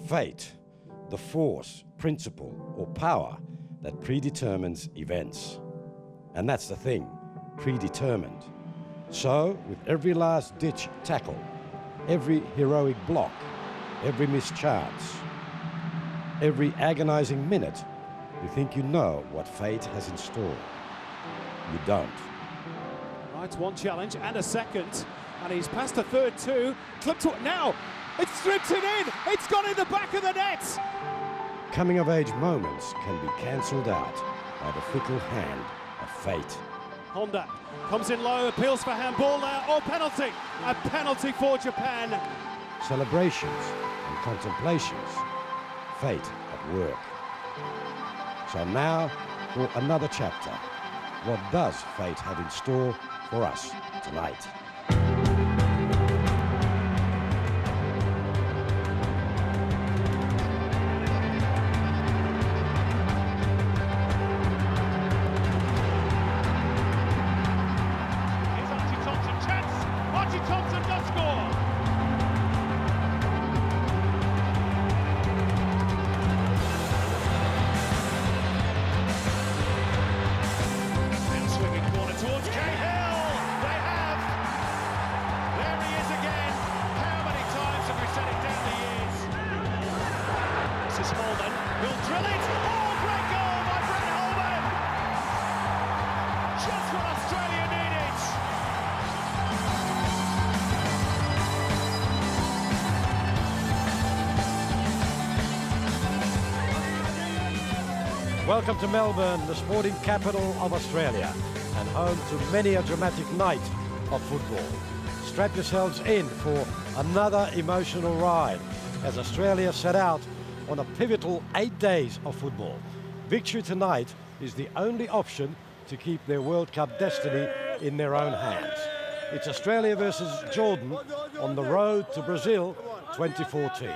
fate, the force, principle, or power that predetermines events. And that's the thing, predetermined. So, with every last-ditch tackle, every heroic block, every missed chance, every agonizing minute, you think you know what fate has in store. You don't. Right, one challenge and a second, and he's passed a third too. Clipped to it now. It's stripped it in. It's gone in the back of the net. Coming-of-age moments can be cancelled out by the fickle hand of fate. Honda comes in low, appeals for handball there, or penalty. A penalty for Japan. Celebrations and contemplations, fate at work. So now for another chapter. What does fate have in store for us tonight? Welcome to Melbourne, the sporting capital of Australia, and home to many a dramatic night of football. Strap yourselves in for another emotional ride as Australia set out on a pivotal 8 days of football. Victory tonight is the only option to keep their World Cup destiny in their own hands. It's Australia versus Jordan on the road to Brazil 2014.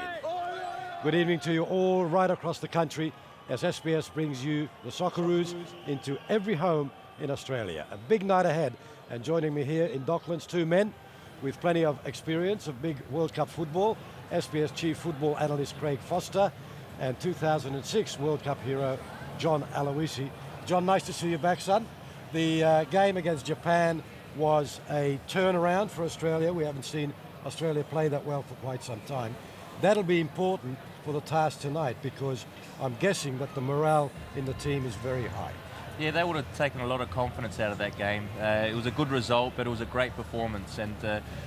Good evening to you all right across the country as SBS brings you the Socceroos into every home in Australia. A big night ahead, and joining me here in Docklands, two men with plenty of experience of big World Cup football, SBS Chief Football Analyst Craig Foster and 2006 World Cup hero John Aloisi. John, nice to see you back, son. The game against Japan was a turnaround for Australia. We haven't seen Australia play that well for quite some time. That'll be important for the task tonight because I'm guessing that the morale in the team is very high. Yeah, they would have taken a lot of confidence out of that game. It was a good result, but it was a great performance, and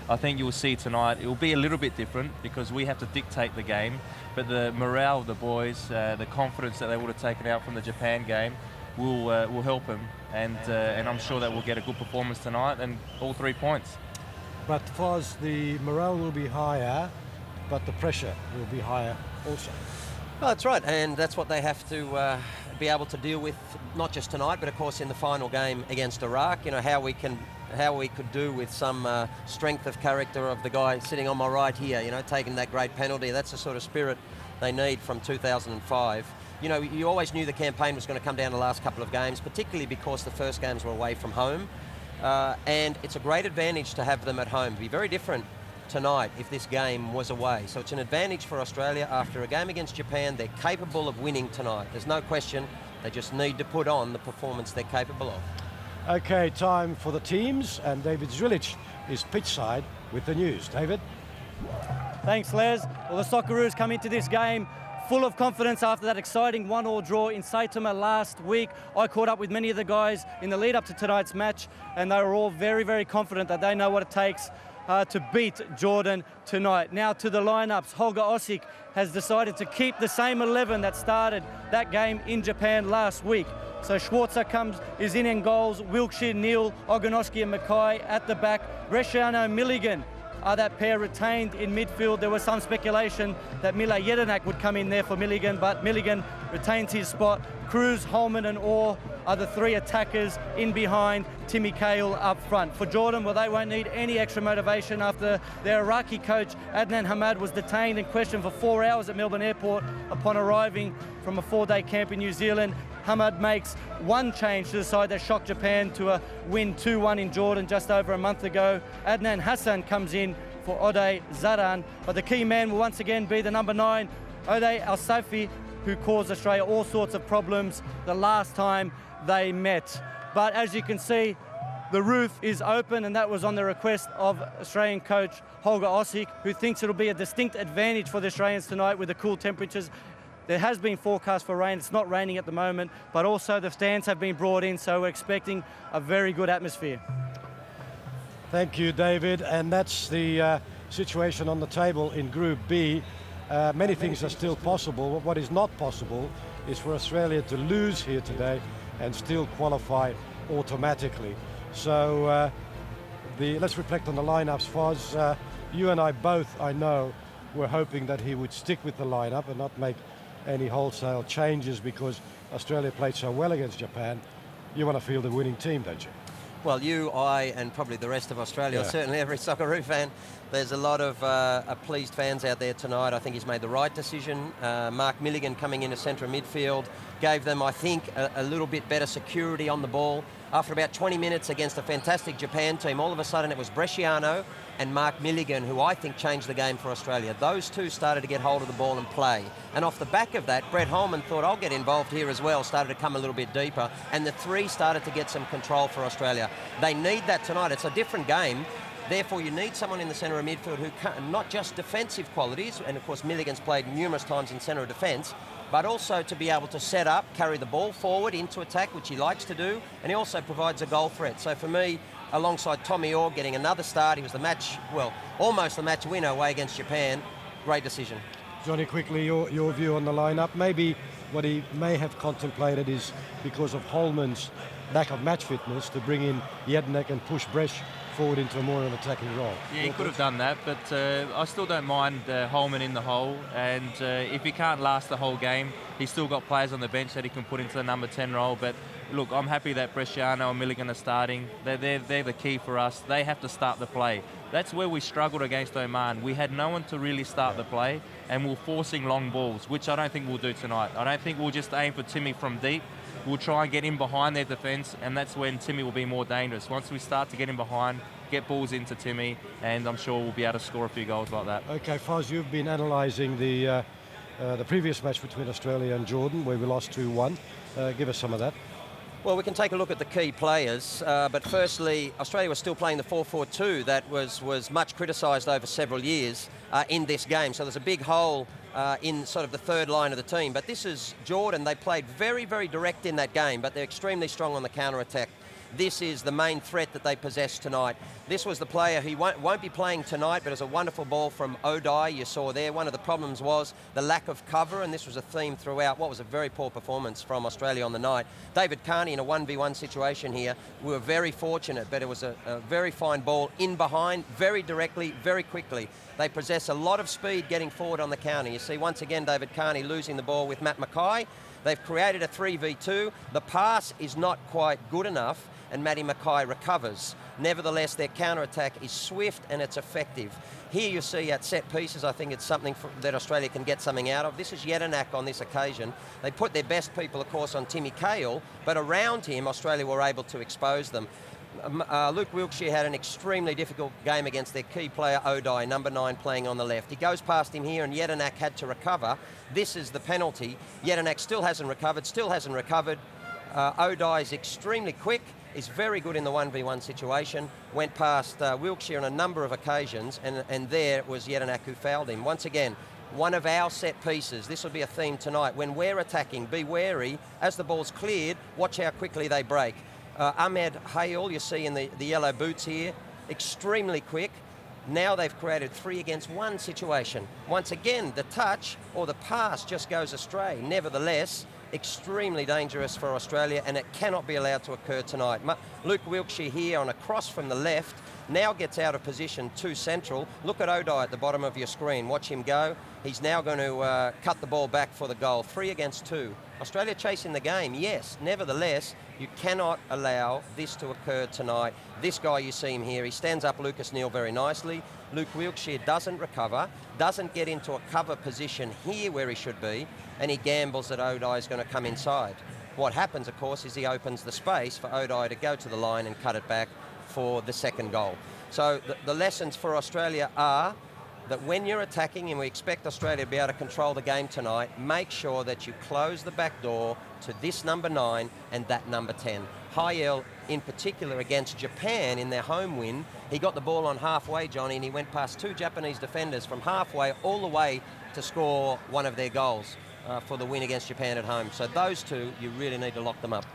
I think you'll see tonight it will be a little bit different because we have to dictate the game, but the morale of the boys, the confidence that they would have taken out from the Japan game will help them, and I'm sure that we'll get a good performance tonight and all 3 points. But Foz, the morale will be higher, but the pressure will be higher also. Well, that's right, and that's what they have to be able to deal with, not just tonight, but of course in the final game against Iraq. You know, how we could do with some strength of character of the guy sitting on my right here, you know, taking that great penalty. That's the sort of spirit they need from 2005. You know, you always knew the campaign was going to come down to the last couple of games, particularly because the first games were away from home. And it's a great advantage to have them at home. It'd be very different tonight if this game was away. So it's an advantage for Australia after a game against Japan. They're capable of winning tonight. There's no question. They just need to put on the performance they're capable of. Okay, time for the teams, and David Zrilic is pitchside with the news. David? Thanks, Les. Well, the Socceroos come into this game full of confidence after that exciting 1-1 draw in Saitama last week. I caught up with many of the guys in the lead up to tonight's match, and they were all very, very confident that they know what it takes to beat Jordan tonight. Now to the lineups. Holger Osik has decided to keep the same 11 that started that game in Japan last week. So Schwarzer is in goals, Wilkshire, Neal, Ogonoski and Mackay at the back. Bresciano, Milligan are that pair retained in midfield. There was some speculation that Mila Jedinak would come in there for Milligan, but Milligan retains his spot. Cruz, Holman and Orr are the three attackers in behind, Timmy Cahill up front. For Jordan, well, they won't need any extra motivation after their Iraqi coach Adnan Hamad was detained and questioned for 4 hours at Melbourne Airport upon arriving from a 4-day camp in New Zealand. Hamad makes one change to the side that shocked Japan to a win 2-1 in Jordan just over a month ago. Adnan Hassan comes in for Ode Zaran, but the key man will once again be the number 9, Ode Al-Safi, who caused Australia all sorts of problems the last time they met. But as you can see, the roof is open, and that was on the request of Australian coach Holger Ossik, who thinks it'll be a distinct advantage for the Australians tonight with the cool temperatures. There has been forecast for rain. It's not raining at the moment, but also the stands have been brought in, so we're expecting a very good atmosphere. Thank you, David. And that's the situation on the table in Group B. Many things are still possible. What is not possible is for Australia to lose here today and still qualify automatically. So let's reflect on the lineups. Foz, you and I both, I know, were hoping that he would stick with the lineup and not make any wholesale changes because Australia played so well against Japan. You want to field a winning team, don't you? Well, you, I, and probably the rest of Australia, Yeah. certainly every Socceroo fan, there's a lot of pleased fans out there tonight. I think he's made the right decision. Mark Milligan coming into centre midfield gave them, I think, a little bit better security on the ball. After about 20 minutes against a fantastic Japan team, all of a sudden it was Bresciano and Mark Milligan who I think changed the game for Australia. Those two started to get hold of the ball and play. And off the back of that, Brett Holman thought, I'll get involved here as well, started to come a little bit deeper, and the three started to get some control for Australia. They need that tonight. It's a different game. Therefore, you need someone in the centre of midfield who can, not just defensive qualities, and of course Milligan's played numerous times in centre of defence, but also to be able to set up, carry the ball forward into attack, which he likes to do, and he also provides a goal threat. So for me, alongside Tommy Orr getting another start, he was the match, well, almost the match winner away against Japan. Great decision. Johnny, quickly, your view on the lineup. Maybe what he may have contemplated is because of Holman's lack of match fitness to bring in Jednak and push Bresch forward into a more of an attacking role. Yeah, he could have done that, but I still don't mind Holman in the hole. And if he can't last the whole game, he's still got players on the bench that he can put into the number 10 role. But look, I'm happy that Bresciano and Milligan are starting. They're the key for us. They have to start the play. That's where we struggled against Oman. We had no one to really start the play, and we're forcing long balls, which I don't think we'll do tonight. I don't think we'll just aim for Timmy from deep. We'll try and get in behind their defence, and that's when Timmy will be more dangerous. Once we start to get in behind, get balls into Timmy, and I'm sure we'll be able to score a few goals like that. Okay, Foz, you've been analysing the previous match between Australia and Jordan, where we lost 2-1. Give us some of that. Well, we can take a look at the key players, but firstly, Australia was still playing the 4-4-2 that was much criticised over several years in this game. So there's a big hole in sort of the third line of the team. But this is Jordan. They played very, very direct in that game, but they're extremely strong on the counter-attack. This is the main threat that they possess tonight. This was the player who won't be playing tonight, but it's a wonderful ball from Odai, you saw there. One of the problems was the lack of cover, and this was a theme throughout what was a very poor performance from Australia on the night. David Carney in a 1v1 situation here. We were very fortunate, but it was a very fine ball in behind, very directly, very quickly. They possess a lot of speed getting forward on the counter. You see once again David Carney losing the ball with Matt Mackay. They've created a 3v2. The pass is not quite good enough, and Matty Mackay recovers. Nevertheless, their counter-attack is swift and it's effective. Here you see at set pieces, I think it's something that Australia can get something out of. This is Jedinak on this occasion. They put their best people, of course, on Timmy Cahill, but around him, Australia were able to expose them. Luke Wilkshire had an extremely difficult game against their key player, Odai, number 9, playing on the left. He goes past him here, and Jedinak had to recover. This is the penalty. Jedinak still hasn't recovered. Odai is extremely quick, is very good in the 1v1 situation, went past Wilkshire on a number of occasions, and there was Jedinak who fouled him. Once again, one of our set pieces. This will be a theme tonight. When we're attacking, be wary. As the ball's cleared, watch how quickly they break. Ahmed Hayal, you see in the yellow boots here, extremely quick. Now they've created 3-against-1 situation. Once again, the touch or the pass just goes astray. Nevertheless, extremely dangerous for Australia, and it cannot be allowed to occur tonight. Luke Wilkshire here on a cross from the left, now gets out of position too central. Look at Odai at the bottom of your screen. Watch him go. He's now going to cut the ball back for the goal. 3-against-2. Australia chasing the game, yes. Nevertheless, you cannot allow this to occur tonight. This guy, you see him here, he stands up Lucas Neal very nicely. Luke Wilkshire doesn't recover, doesn't get into a cover position here where he should be, and he gambles that Odai is going to come inside. What happens, of course, is he opens the space for Odai to go to the line and cut it back for the second goal. So the lessons for Australia are that when you're attacking, and we expect Australia to be able to control the game tonight, make sure that you close the back door to this number 9 and that number 10. Hayel, in particular against Japan in their home win, he got the ball on halfway, Johnny, and he went past 2 Japanese defenders from halfway all the way to score one of their goals for the win against Japan at home. So those two, you really need to lock them up.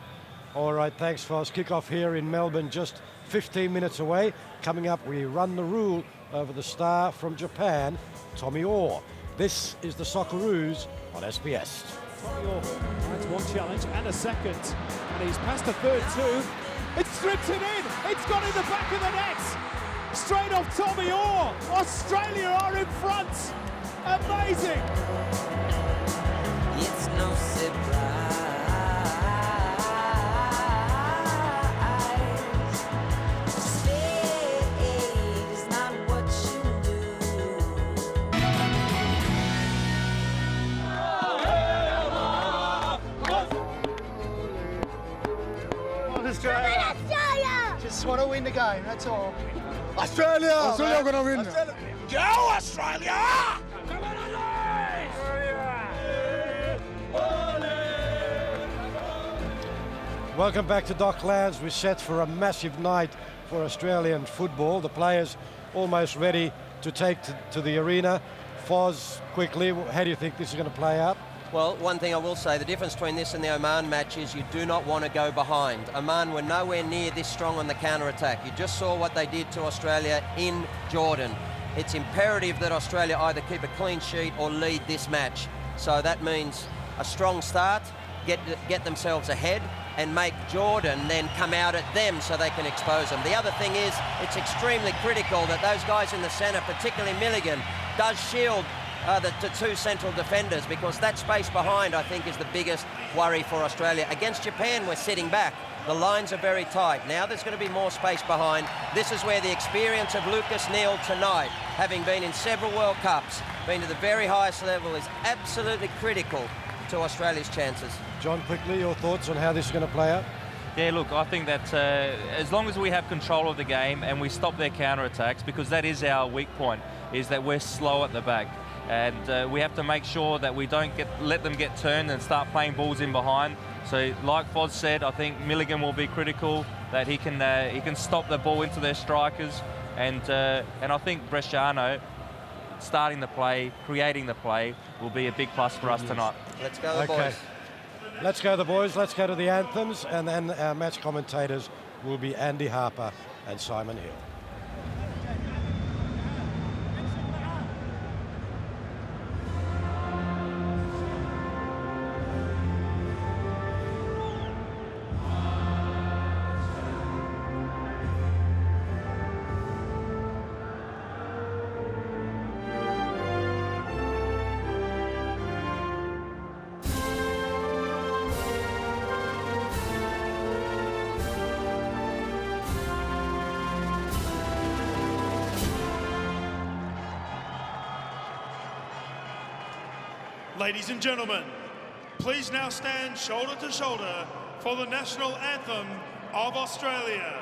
All right, thanks, Foz. Kick-off here in Melbourne, just 15 minutes away. Coming up, we run the rule over the star from Japan, Tommy Orr. This is the Socceroos on SBS. Tommy Orr, that's one challenge and a second. And he's passed a third too. It's stripped it in. It's gone in the back of the net. Straight off Tommy Orr. Australia are in front. Amazing. It's no surprise. Stay's not what you do. Australia! Just want to win the game, that's all. Australia! Australia are going to win. Go Australia! Welcome back to Docklands. We're set for a massive night for Australian football. The players almost ready to take to the arena. Foz, quickly, how do you think this is going to play out? Well, one thing I will say, the difference between this and the Oman match is you do not want to go behind. Oman were nowhere near this strong on the counter-attack. You just saw what they did to Australia in Jordan. It's imperative that Australia either keep a clean sheet or lead this match. So that means a strong start, get themselves ahead, and make Jordan then come out at them so they can expose them. The other thing is, it's extremely critical that those guys in the centre, particularly Milligan, does shield the 2 central defenders, because that space behind, I think, is the biggest worry for Australia. Against Japan, we're sitting back. The lines are very tight. Now there's going to be more space behind. This is where the experience of Lucas Neal tonight, having been in several World Cups, been to the very highest level, is absolutely critical to Australia's chances. John, quickly, your thoughts on how this is going to play out? Yeah, look, I think that as long as we have control of the game and we stop their counter-attacks, because that is our weak point, is that we're slow at the back. And we have to make sure that we don't let them get turned and start playing balls in behind. So, like Foz said, I think Milligan will be critical, that he can stop the ball into their strikers, and I think Bresciano starting the play, creating the play, will be a big plus for us tonight. Let's go, the boys. Let's go, the boys. Let's go to the anthems, and then our match commentators will be Andy Harper and Simon Hill. Ladies and gentlemen, please now stand shoulder to shoulder for the national anthem of Australia.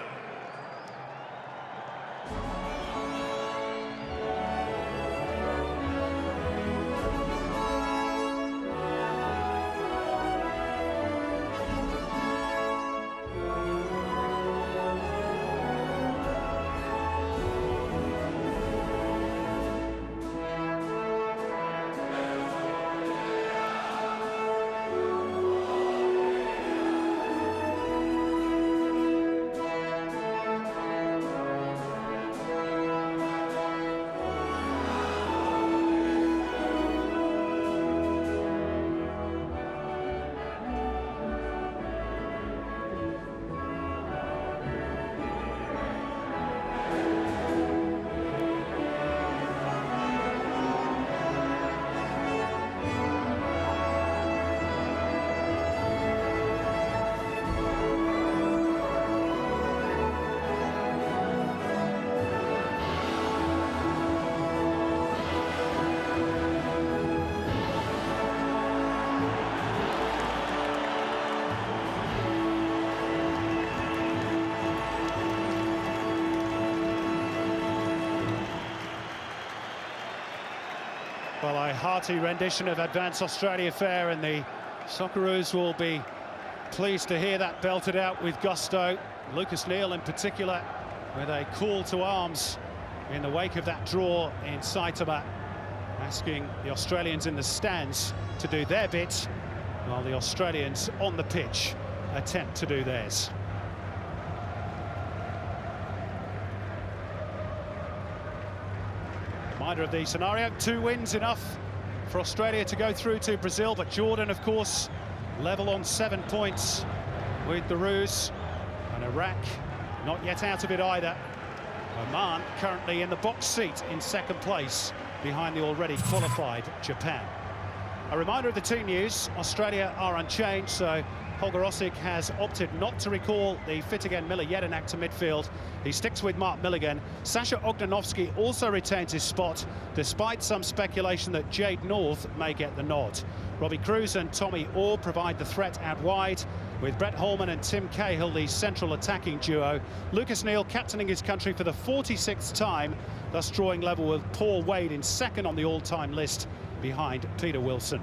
Well, a hearty rendition of Advance Australia Fair, and the Socceroos will be pleased to hear that belted out with gusto. Lucas Neal in particular with a call to arms in the wake of that draw in Saitama, asking the Australians in the stands to do their bit, while the Australians on the pitch attempt to do theirs. Reminder of the scenario: 2 wins enough for Australia to go through to Brazil, but Jordan, of course, level on 7 points with the Roos, and Iraq not yet out of it either. Oman currently in the box seat in second place behind the already qualified Japan. A reminder of the team news: Australia are unchanged, so Holger Ossik has opted not to recall the fit-again Miller Jedinak to midfield. He sticks with Mark Milligan. Sasha Ognanovski also retains his spot, despite some speculation that Jade North may get the nod. Robbie Cruz and Tommy Orr provide the threat out wide, with Brett Holman and Tim Cahill the central attacking duo. Lucas Neal captaining his country for the 46th time, thus drawing level with Paul Wade in second on the all-time list, behind Peter Wilson.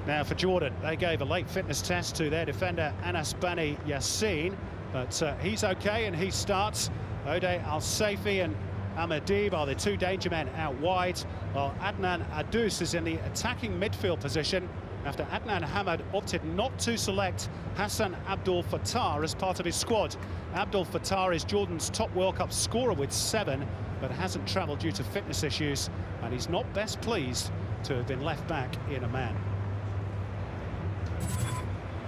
Now for Jordan, they gave a late fitness test to their defender Anas Bani Yassin, but he's okay and he starts. Ode Al-Saifi and Ahmadib are the 2 danger men out wide, while Adnan Adus is in the attacking midfield position after Adnan Hamad opted not to select Hassan Abdul Fatah as part of his squad. Abdul Fatah is Jordan's top World Cup scorer with 7, but hasn't travelled due to fitness issues, and he's not best pleased to have been left back in Amman.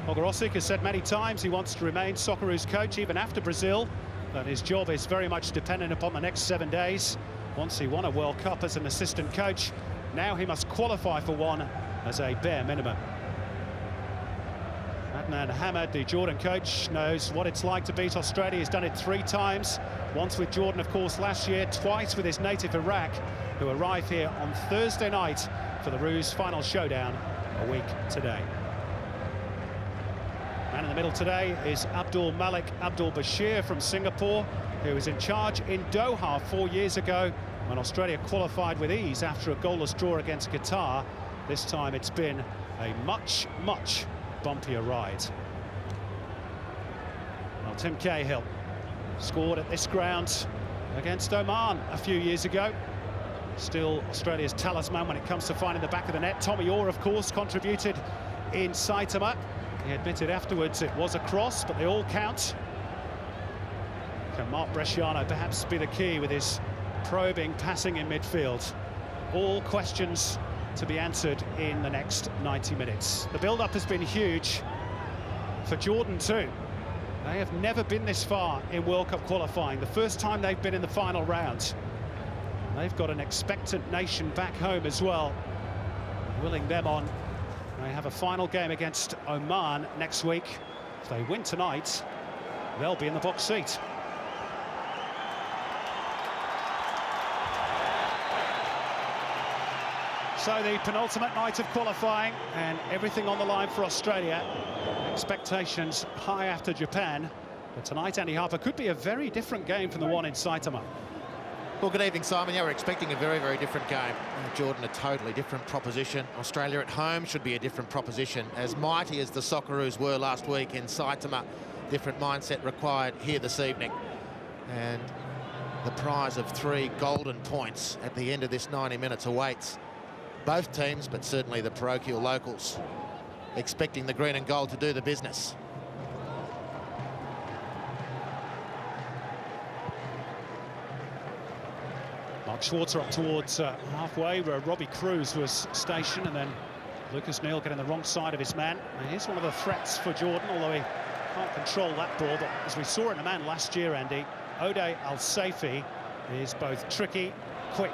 Holger Ossik has said many times he wants to remain Socceroos coach even after Brazil, but his job is very much dependent upon the next 7 days. Once he won a World Cup as an assistant coach, now he must qualify for one as a bare minimum. Adnan Hamad, the Jordan coach, knows what it's like to beat Australia. He's done it 3 times, once with Jordan, of course, last year, twice with his native Iraq, who arrive here on Thursday night for the Roos final showdown a week today. Man in the middle today is Abdul Malik Abdul Bashir from Singapore, who was in charge in Doha 4 years ago when Australia qualified with ease after a goalless draw against Qatar. This time it's been a much, much bumpier ride. Well, Tim Cahill scored at this ground against Oman a few years ago. Still Australia's talisman when it comes to finding the back of the net. Tommy Orr, of course, contributed in Saitama. He admitted afterwards it was a cross, but they all count. Can Mark Bresciano perhaps be the key with his probing passing in midfield? All questions to be answered in the next 90 minutes. The build-up has been huge for Jordan too. They have never been this far in World Cup qualifying. The first time they've been in the final round. They've got an expectant nation back home as well, willing them on. They have a final game against Oman next week. If they win tonight, they'll be in the box seat. So the penultimate night of qualifying, and everything on the line for Australia. Expectations high after Japan. But tonight, Andy Harper, could be a very different game from the one in Saitama. Well, good evening, Simon. Yeah, we're expecting a very, very different game. Jordan, a totally different proposition. Australia at home should be a different proposition. As mighty as the Socceroos were last week in Saitama, different mindset required here this evening. And the prize of 3 golden points at the end of this 90 minutes awaits both teams, but certainly the parochial locals, expecting the green and gold to do the business. Mark Schwarzer up towards halfway where Robbie Cruz was stationed, and then Lucas Neal getting the wrong side of his man. And here's one of the threats for Jordan, although he can't control that ball. But as we saw in a man last year, Andy, Ode Al-Saifi is both tricky, quick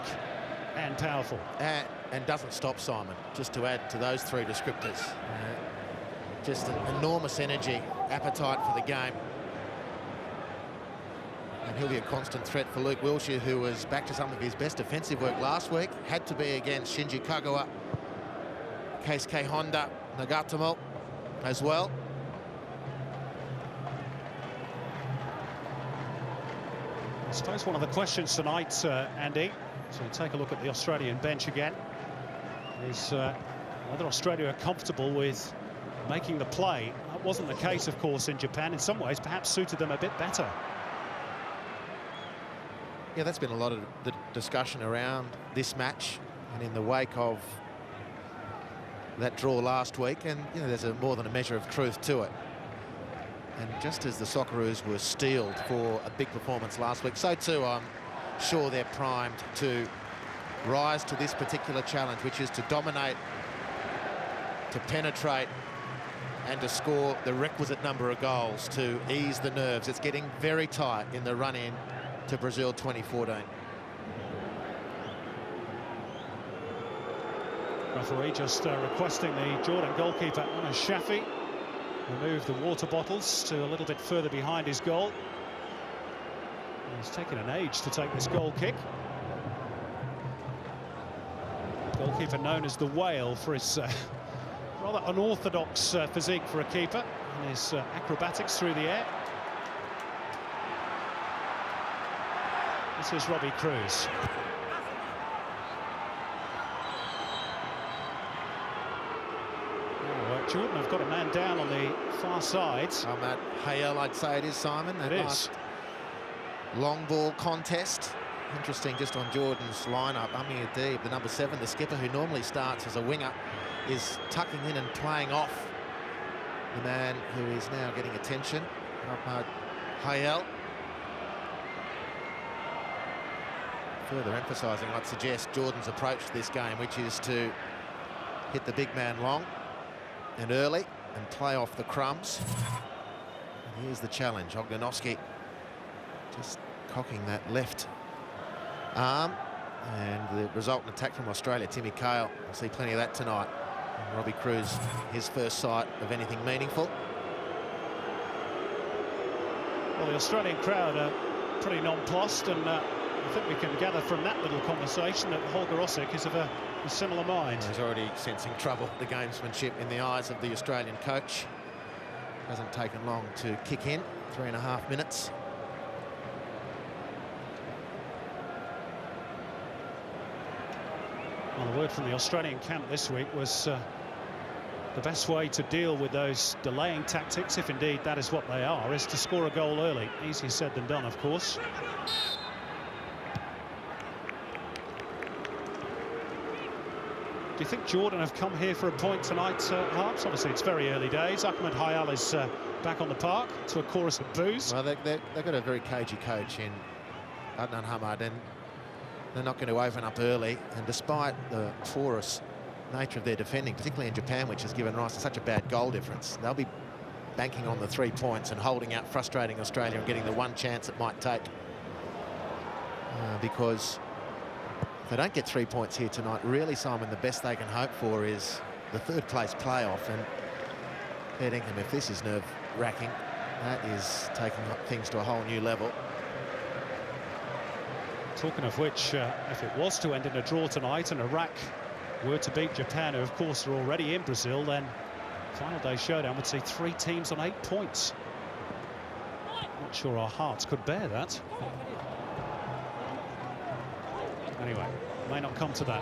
and powerful. And doesn't stop, Simon, just to add to those 3 descriptors. Just an enormous energy, appetite for the game. And he'll be a constant threat for Luke Wilshere, who was back to some of his best defensive work last week. Had to be against Shinji Kagawa, Keisuke Honda, Nagatomo as well. I suppose one of the questions tonight, Andy, So take a look at the Australian bench again. Is whether Australia are comfortable with making the play. That wasn't the case, of course, in Japan. In some ways, perhaps suited them a bit better. Yeah, that's been a lot of the discussion around this match and in the wake of that draw last week. And, you know, there's more than a measure of truth to it. And just as the Socceroos were steeled for a big performance last week, so too I'm sure they're primed to rise to this particular challenge, which is to dominate, to penetrate, and to score the requisite number of goals to ease the nerves. It's getting very tight in the run-in to Brazil 2014. Referee just requesting the Jordan goalkeeper, Anna Shaffi, remove the water bottles to a little bit further behind his goal. He's taken an age to take this goal kick. Goalkeeper known as the Whale for his rather unorthodox physique for a keeper and his acrobatics through the air. This is Robbie Cruz. Jordan have got a man down on the far side. On that Hayel, I'd say it is, Simon. That last long ball contest. Interesting just on Jordan's lineup. Amir Deeb, the number 7, the skipper, who normally starts as a winger, is tucking in and playing off the man who is now getting attention, Ahmad Hayel. Further emphasising, I'd suggest, Jordan's approach to this game, which is to hit the big man long and early and play off the crumbs. And here's the challenge. Ogdanovsky just cocking that left arm, and the resultant attack from Australia, Timmy Cahill. We'll see plenty of that tonight. And Robbie Cruz, his first sight of anything meaningful. Well, the Australian crowd are pretty nonplussed, and I think we can gather from that little conversation that Holger Osik is of a similar mind. He's already sensing trouble, the gamesmanship in the eyes of the Australian coach. Hasn't taken long to kick in, 3.5 minutes. Well, the word from the Australian camp this week was the best way to deal with those delaying tactics, if indeed that is what they are, is to score a goal early. Easier said than done, of course. Do you think Jordan have come here for a point tonight, Harps? Obviously, it's very early days. Ahmed Hayal is back on the park to a chorus of boos. Well, they've got a very cagey coach in Adnan Hamad, and they're not going to open up early. And despite the porous nature of their defending, particularly in Japan, which has given rise to such a bad goal difference, they'll be banking on the 3 points and holding out, frustrating Australia and getting the one chance it might take. Because if they don't get 3 points here tonight, really, Simon, the best they can hope for is the third place playoff. And Ed Ingham, if this is nerve-wracking, that is taking things to a whole new level. Talking of which, if it was to end in a draw tonight and Iraq were to beat Japan, who of course are already in Brazil, then final day showdown would see 3 teams on 8 points. Not sure our hearts could bear that. Anyway, may not come to that.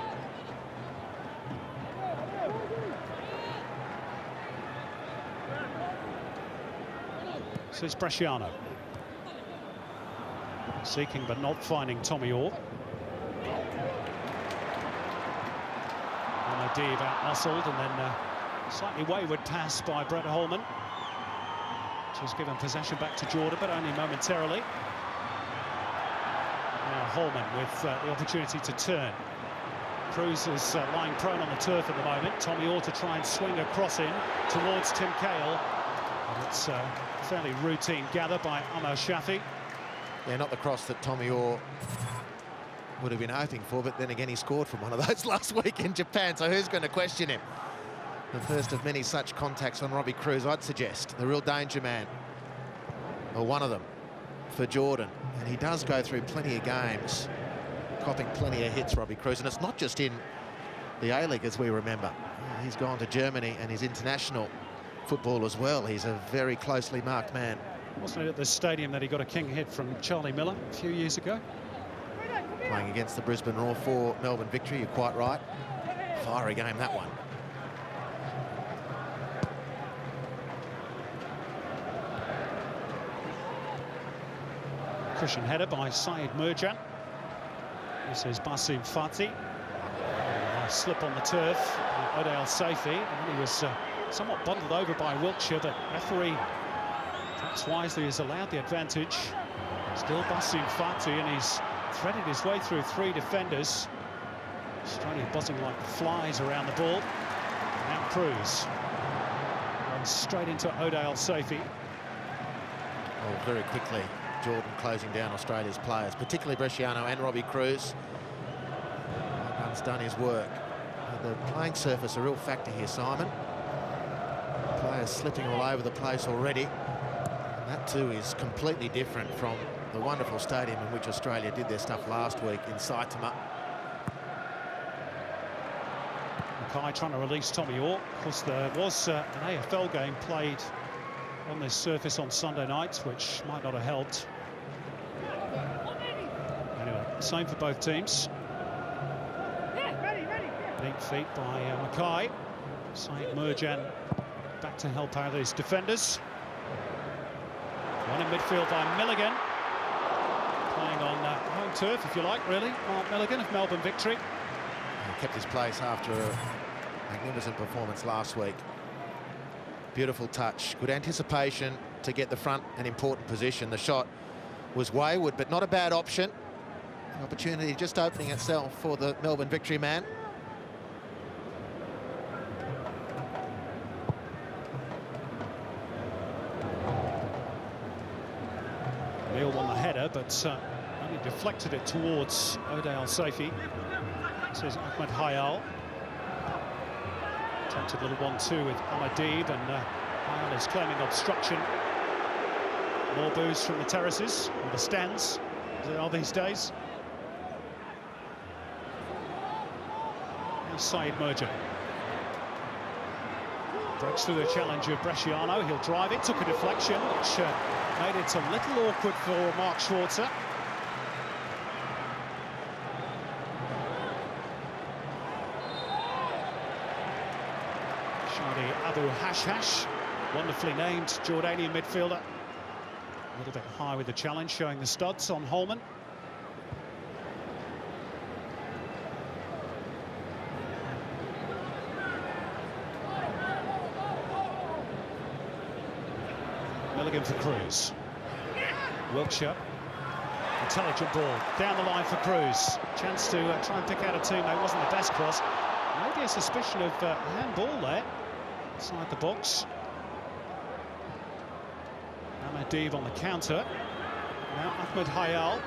So it's Bresciano. Seeking but not finding Tommy Orr. Deeb out-muscled, and then slightly wayward pass by Brett Holman. Just given possession back to Jordan, but only momentarily. Now Holman with the opportunity to turn. Cruz is lying prone on the turf at the moment. Tommy Orr to try and swing a cross in towards Tim Cahill. And it's a fairly routine gather by Amar Shaffi. Yeah, not the cross that Tommy Orr would have been hoping for, but then again he scored from one of those last week in Japan, so who's going to question him? The first of many such contacts on Robbie Cruz, I'd suggest. The real danger man, or one of them, for Jordan. And he does go through plenty of games, copping plenty of hits, Robbie Cruz, and it's not just in the A-League, as we remember. He's gone to Germany and his international football as well. He's a very closely marked man. Wasn't it at this stadium that he got a king hit from Charlie Miller a few years ago? playing against the Brisbane Roar for Melbourne Victory. You're quite right. Fiery game, that one. Cushion header by Saeed Merjan. This is Basim Fati. Slip on the turf, Odale Saifi, and he was somewhat bundled over by Wiltshire, but referee, perhaps wisely, has allowed the advantage. Still Basim Fati, and he's threaded his way through 3 defenders. Australia buzzing like flies around the ball. Now Cruz runs straight into Odale Saifi. Oh, very quickly, Jordan closing down Australia's players, particularly Bresciano and Robbie Cruz. He's done his work. The playing surface a real factor here, Simon. Players slipping all over the place already. And that too is completely different from the wonderful stadium in which Australia did their stuff last week in Saitama. Mackay trying to release Tommy Orr. Of course, there was an AFL game played on this surface on Sunday night, which might not have helped. Anyway, same for both teams. Neat feet by Mackay. Saeed Merjan back to help out his defenders. One in midfield by Milligan. Playing on home turf, if you like, really. Mark Milligan of Melbourne Victory. He kept his place after a magnificent performance last week. Beautiful touch, good anticipation to get the front and important position. The shot was wayward, but not a bad option. An opportunity just opening itself for the Melbourne Victory man. Neil won the header, but only deflected it towards Odale Saifi. This is Ahmed Hayal. Attempted a little 1-2 with Amadib, and Hayal is claiming obstruction. More boos from the terraces, or the stands, as they are these days. Here's Saeed Merjan. Breaks through the challenge of Bresciano. He'll drive it, took a deflection, which made it a little awkward for Mark Schwarzer. Shadi Abu Hashhash, wonderfully named Jordanian midfielder. A little bit high with the challenge, showing the studs on Holman. Milligan for Cruz. Wiltshire. Intelligent ball down the line for Cruz. Chance to try and pick out a teammate. Wasn't the best cross. Maybe a suspicion of handball there inside the box. Amadib on the counter. Now Ahmed Hayal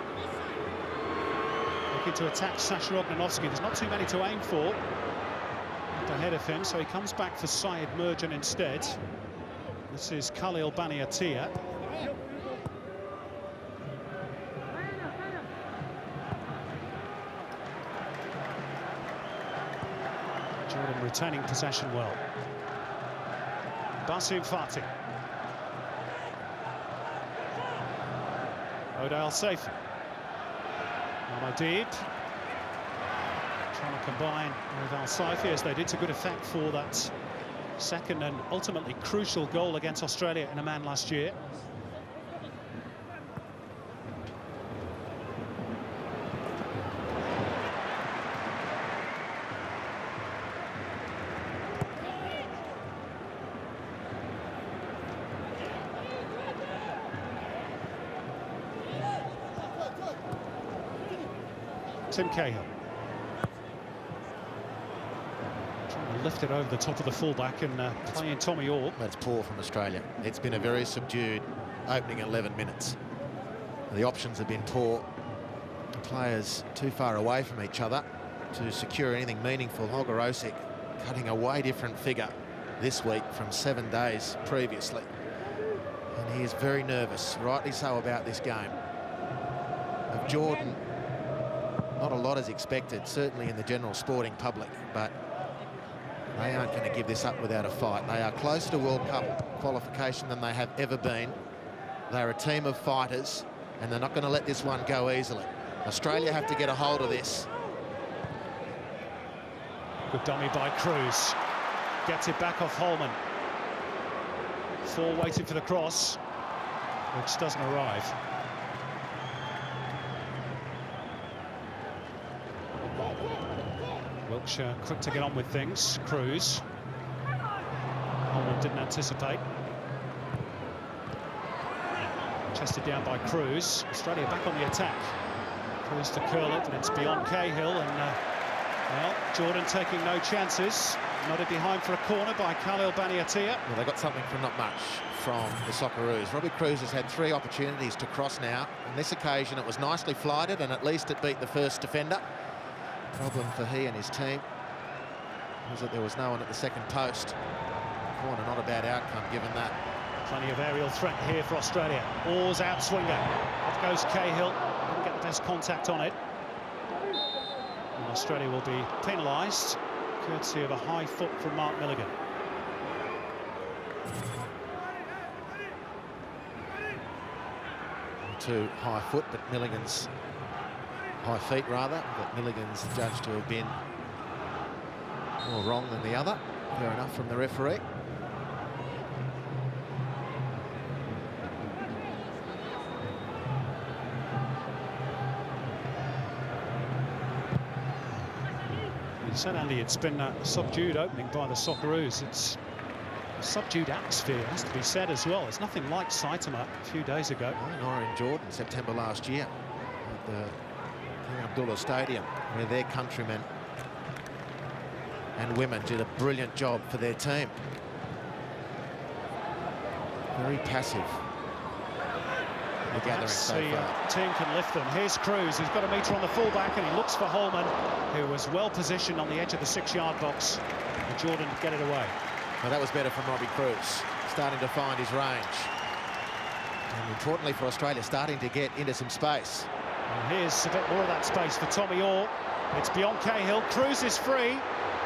looking to attack Sasha Ognanovsky. There's not too many to aim for up ahead of him, so he comes back for Saeed Merjan instead. This is Khalil Baniatia. Jordan retaining possession well. Basim Fati. Odale Saifi. Amadib. Trying to combine with Al Saifi as they did to good effect for that second and ultimately crucial goal against Australia in a man last year. Tim Cahill. Trying to lift it over the top of the fullback and playing Tommy Orr. That's poor from Australia. It's been a very subdued opening 11 minutes. The options have been poor. The players too far away from each other to secure anything meaningful. Holger Osik cutting a way different figure this week from 7 days previously. And he is very nervous, rightly so, about this game. Of Jordan, not a lot is expected, certainly in the general sporting public, but they aren't going to give this up without a fight. They are closer to World Cup qualification than they have ever been. They're a team of fighters, and they're not going to let this one go easily. Australia have to get a hold of this. Good dummy by Cruz. Gets it back off Holman. Four waiting for the cross, which doesn't arrive. Wiltshire quick to get on with things. Cruz. Holman didn't anticipate. Chested down by Cruz. Australia back on the attack. Cruz to curl it, and it's beyond Cahill, and well, Jordan taking no chances. Nodded behind for a corner by Khalil Baniatia. Well, they got something from not much from the Socceroos. Robbie Cruz has had 3 opportunities to cross now. On this occasion, it was nicely flighted, and at least it beat the first defender. Problem for he and his team was that there was no one at the second post. Corner, not a bad outcome given that. Plenty of aerial threat here for Australia. Orr's outswinger. Off goes Cahill. Didn't get the best contact on it. And Australia will be penalised, courtesy of a high foot from Mark Milligan. Too high foot, but Milligan's high feet rather, but Milligan's judged to have been more wrong than the other. Fair enough from the referee. You said, Andy, it's been a subdued opening by the Socceroos. It's a subdued atmosphere, has to be said as well. It's nothing like Saitama a few days ago. Nor in Jordan, September last year, at the King Abdullah Stadium, where their countrymen and women did a brilliant job for their team. Very passive. The gathering so far. Team can lift them. Here's Cruz, who's got a metre on the fullback, and he looks for Holman, who was well positioned on the edge of the 6-yard box. And Jordan get it away. Well, that was better from Robbie Cruz, starting to find his range. And importantly for Australia, starting to get into some space. And here's a bit more of that space for Tommy Orr. It's beyond Cahill. Cruz is free.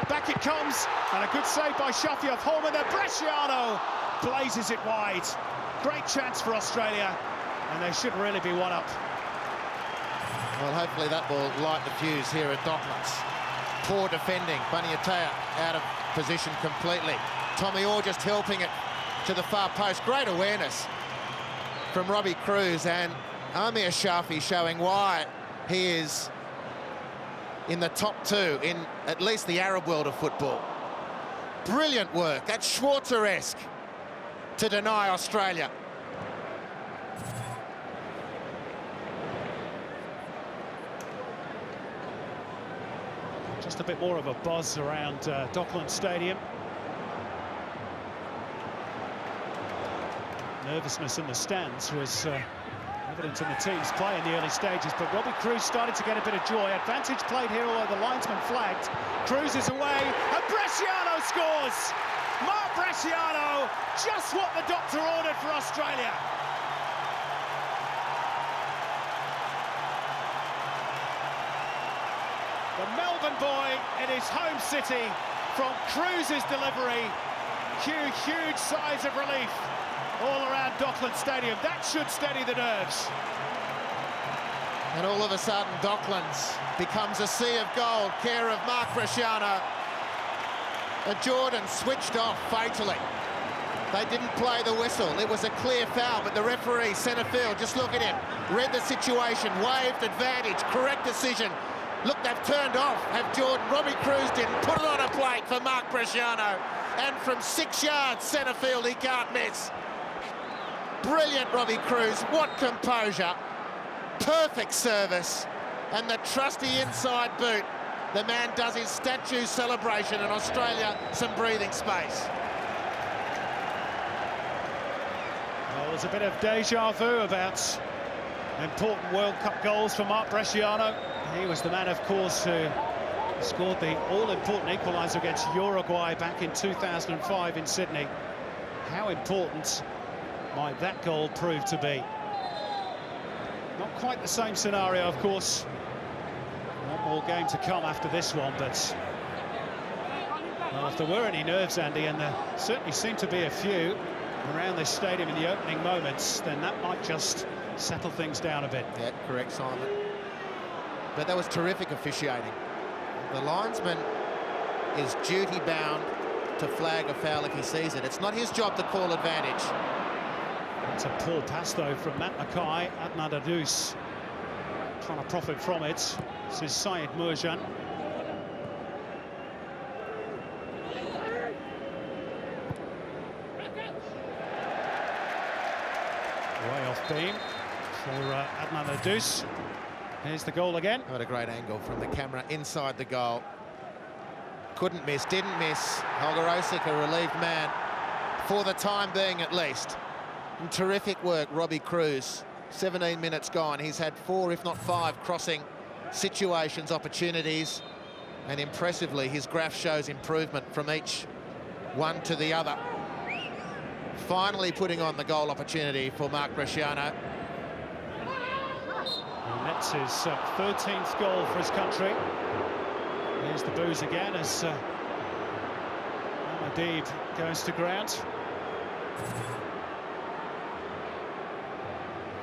Back it comes, and a good save by Sheffield. Holman there. Bresciano blazes it wide. Great chance for Australia, and they should really be one up. Well, hopefully that will light the fuse here at Docklands. Poor defending. Baniatia out of position completely. Tommy Orr just helping it to the far post. Great awareness from Robbie Cruz, and Amir Shafi showing why he is in the top 2 in at least the Arab world of football. Brilliant work. That's Schwarzer-esque to deny Australia. Just a bit more of a buzz around Docklands Stadium. Nervousness in the stands was evident in the team's play in the early stages, but Robbie Cruz started to get a bit of joy. Advantage played here, although the linesman flagged. Cruz is away, and Bresciano scores! Mark Bresciano, just what the doctor ordered for Australia. The Melbourne boy in his home city, from Cruz's delivery, huge sighs of relief all around Docklands Stadium. That should steady the nerves. And all of a sudden, Docklands becomes a sea of gold, care of Mark Bresciano. And Jordan switched off fatally. They didn't play the whistle. It was a clear foul, but the referee, centre field, just look at him, read the situation, waved advantage, correct decision. Look, they've turned off, have Jordan. Robbie Cruz didn't put it on a plate for Mark Bresciano. And from 6 yards centre field, he can't miss. Brilliant, Robbie Cruz. What composure. Perfect service. And the trusty inside boot. The man does his statue celebration, and Australia some breathing space. Well, there's a bit of deja vu about important World Cup goals for Mark Bresciano. He was the man, of course, who scored the all-important equaliser against Uruguay back in 2005 in Sydney. How important might that goal prove to be? Not quite the same scenario, of course. One more game to come after this one, but well, if there were any nerves, Andy, and there certainly seem to be a few around this stadium in the opening moments, then that might just settle things down a bit. Yeah, correct, Simon. but that was terrific officiating. The linesman is duty-bound to flag a foul if he sees it. It's not his job to call advantage. It's a poor pass, though, from Matt Mackay. Adnan Adus trying to profit from it. This is Syed Murjan. Way off beam for Adnan Adus. Here's the goal again. What a great angle from the camera inside the goal. Couldn't miss, didn't miss. Holger Osik, a relieved man, for the time being at least. And terrific work, Robbie Cruz. 17 minutes gone. He's had 4, if not 5, crossing situations, opportunities. And impressively, his graph shows improvement from each one to the other. Finally putting on the goal opportunity for Mark Bresciano. And that's his 13th goal for his country. Here's the booze again as Ahmadib goes to ground.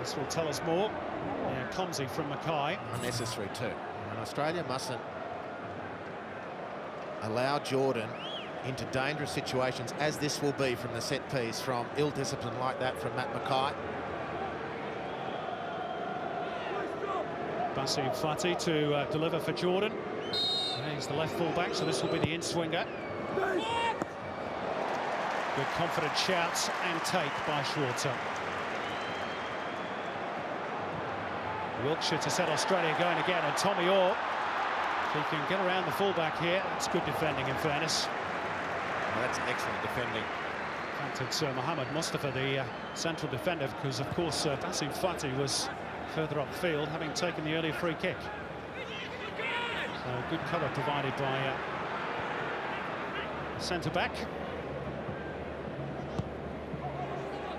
This will tell us more. Yeah, clumsy from Mackay. Unnecessary too. And Australia mustn't allow Jordan into dangerous situations, as this will be from the set piece, from ill discipline like that from Matt Mackay. Basim Fati to deliver for Jordan. He's the left full-back, so this will be the in-swinger. Good confident shouts and take by Schwarzer. Wilkshire to set Australia going again, and Tommy Orr, if he can get around the full-back here, that's good defending in fairness. Well, that's excellent defending. In fact, it's Mohammed Mustafa, the central defender, because, of course, Basim Fati was further upfield, having taken the early free kick. So good cover provided by centre-back.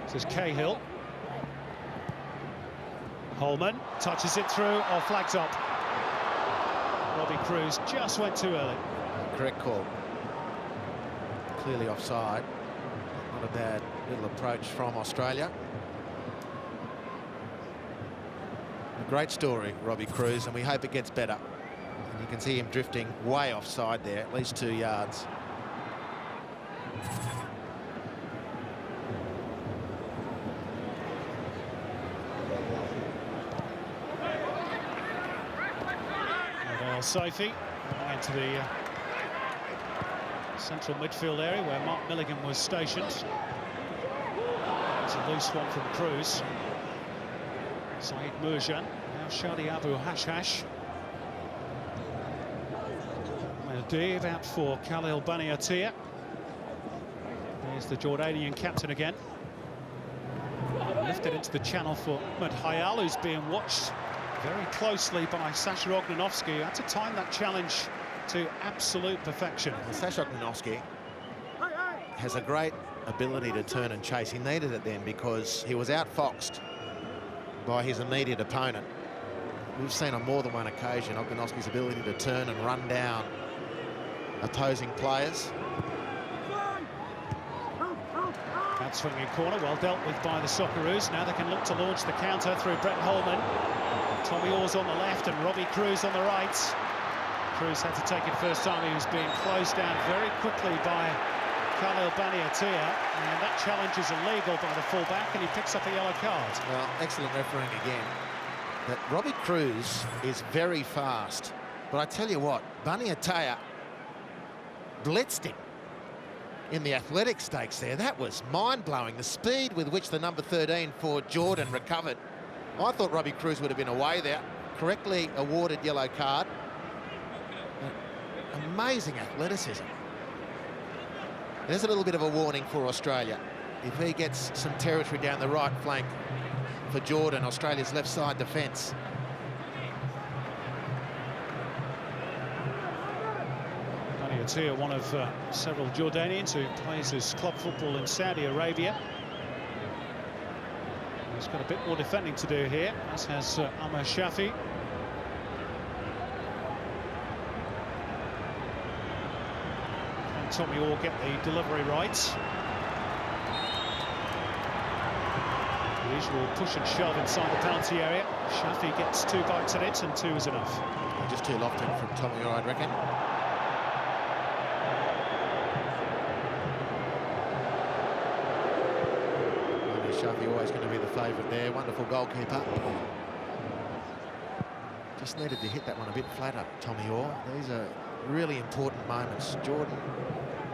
This is Cahill. Holman touches it through, or flags up. Robbie Cruz just went too early. Correct call. Clearly offside. Not a bad little approach from Australia. A great story, Robbie Cruz, and we hope it gets better. And you can see him drifting way offside there, at least 2 yards. Sophie into the central midfield area where Mark Milligan was stationed. It's a loose one from Cruz. Syed Murjan, now Shadi Abu Hashash. Dev out for Khalil Baniatia. There's the Jordanian captain again. Lifted into the channel for Ahmed Hayal, who's being watched very closely by Sasha Ognanovsky, who had to time that challenge to absolute perfection. Well, Sasha Ognanovsky has a great ability to turn and chase. He needed it then because he was outfoxed by his immediate opponent. We've seen on more than one occasion Ognanovsky's ability to turn and run down opposing players. That swinging corner, well dealt with by the Socceroos. Now they can look to launch the counter through Brett Holman. Tommy Orr's on the left and Robbie Cruz on the right. Cruz had to take it first time. He was being closed down very quickly by Khalil Baniatia, and that challenge is illegal by the fullback, and he picks up a yellow card. Well, excellent refereeing again. But Robbie Cruz is very fast. But I tell you what, Baniatia blitzed him in the athletic stakes there. That was mind-blowing, the speed with which the number 13 for Jordan recovered. I thought Robbie Cruz would have been away there. Correctly awarded yellow card. Amazing athleticism. There's a little bit of a warning for Australia. If he gets some territory down the right flank for Jordan, Australia's left side defence. Baniatia, one of several Jordanians who plays his club football in Saudi Arabia. He's got a bit more defending to do here, as has Amr Shafi. Can Tommy Orr get the delivery right? Usual push and shove inside the penalty area. Shafi gets 2 bites at it, and 2 is enough. Just too lofted from Tommy Orr, I reckon. Shafi always going to be the favourite there. Wonderful goalkeeper. Just needed to hit that one a bit flatter, Tommy Orr. These are really important moments. Jordan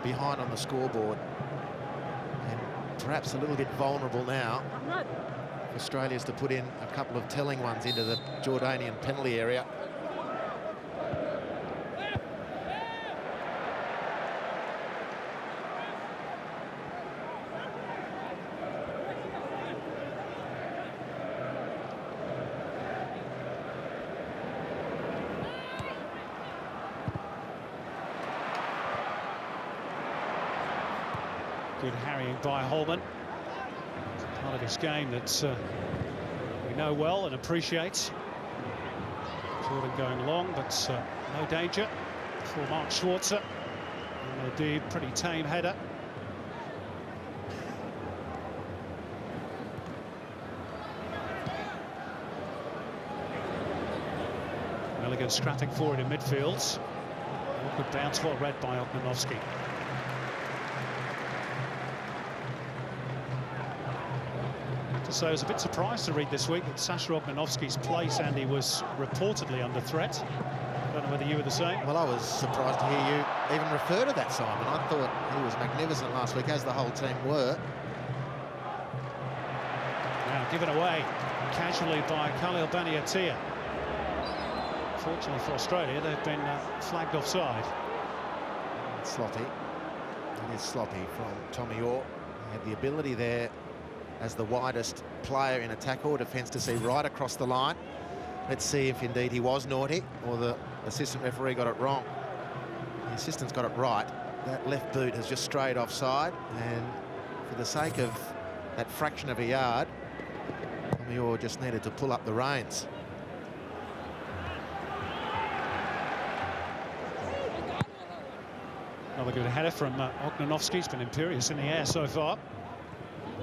behind on the scoreboard and perhaps a little bit vulnerable now. Australia's to put in a couple of telling ones into the Jordanian penalty area. Good harrying by Holman. Part of his game that we know well and appreciate. Jordan going long, but no danger for Mark Schwarzer. And indeed, pretty tame header. Milligan scrapping forward in midfield. Good bounce, well read by Ognanovski. So I was a bit surprised to read this week that Sasha Ognanovski's place, Andy, was reportedly under threat. I don't know whether you were the same. Well, I was surprised to hear you even refer to that, Simon. I thought he was magnificent last week, as the whole team were. Now given away casually by Khalil Baniatia. Fortunately for Australia, they've been flagged offside. It's sloppy. It is sloppy from Tommy Orr. He had the ability there as the widest player in attack or defence to see right across the line. Let's see if indeed he was naughty or the assistant referee got it wrong. The assistant's got it right. That left boot has just strayed offside, and for the sake of that fraction of a yard, Tommy Orr just needed to pull up the reins. Another good header from Ognanovski. He's been imperious in the air so far.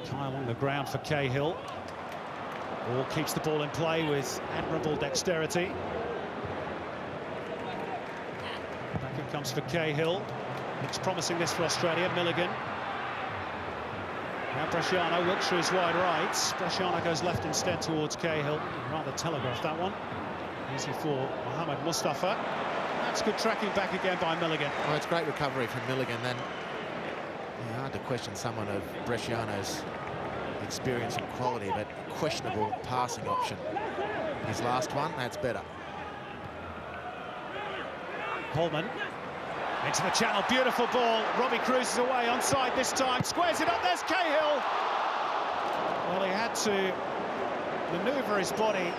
Tie along the ground for Cahill. Orr keeps the ball in play with admirable dexterity. Back it comes for Cahill. Looks promising this for Australia. Milligan. Now Bresciano looks for his wide right. Bresciano goes left instead towards Cahill. Rather telegraphed that one. Easy for Mohamed Mustafa. That's good tracking back again by Milligan. Oh, it's great recovery from Milligan. Then hard to question someone of Bresciano's experience and quality, but questionable passing option. His last one, that's better. Holman into the channel, beautiful ball. Robbie Cruz is away, onside this time, squares it up, there's Cahill. Well, he had to manoeuvre his body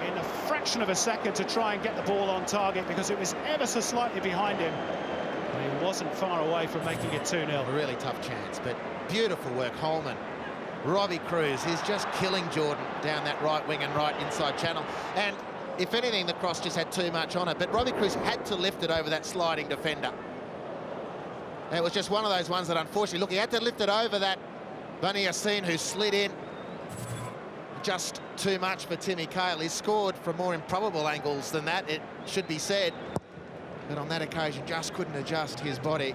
in a fraction of a second to try and get the ball on target because it was ever so slightly behind him. He wasn't far away from making it 2-0. A really tough chance, but beautiful work, Holman. Robbie Cruz, he's just killing Jordan down that right wing and right inside channel. And if anything, the cross just had too much on it, but Robbie Cruz had to lift it over that sliding defender. And it was just one of those ones that, unfortunately, look, he had to lift it over that Bunny Yassin, who slid in. Just too much for Timmy Cahill. He's scored from more improbable angles than that, it should be said. But on that occasion, just couldn't adjust his body.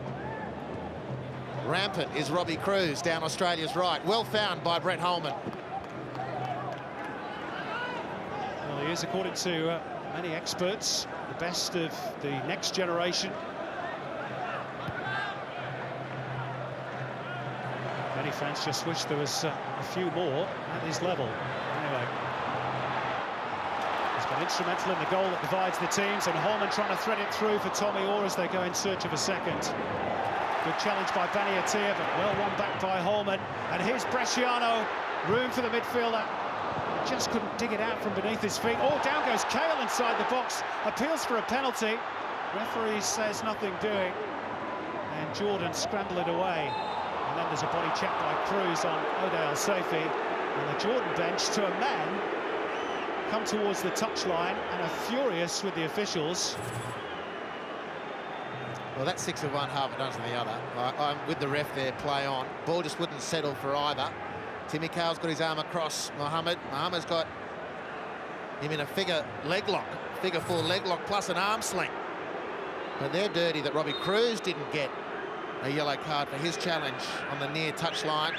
Rampant is Robbie Cruz down Australia's right. Well found by Brett Holman. Well, he is, according to many experts, the best of the next generation. Many fans just wish there was a few more at his level. Anyway, he's been instrumental in the goal that divides the teams, and Holman trying to thread it through for Tommy Orr as they go in search of a second. Good challenge by Baniatia, but well won back by Holman. And here's Bresciano, room for the midfielder. He just couldn't dig it out from beneath his feet. Oh, down goes Cahill inside the box. Appeals for a penalty. Referee says nothing doing. And Jordan scrambled it away. And then there's a body check by Cruz on O'Dale Safi. And the Jordan bench, to a man, come towards the touchline and are furious with the officials. Well, that's 6 of one, half a dozen of the other. I'm with the ref there, play on. Ball just wouldn't settle for either. Timmy Cowell's got his arm across Mohammed. Mohammed's got him in a figure four leg lock plus an arm sling. But they're dirty that Robbie Cruz didn't get a yellow card for his challenge on the near touchline.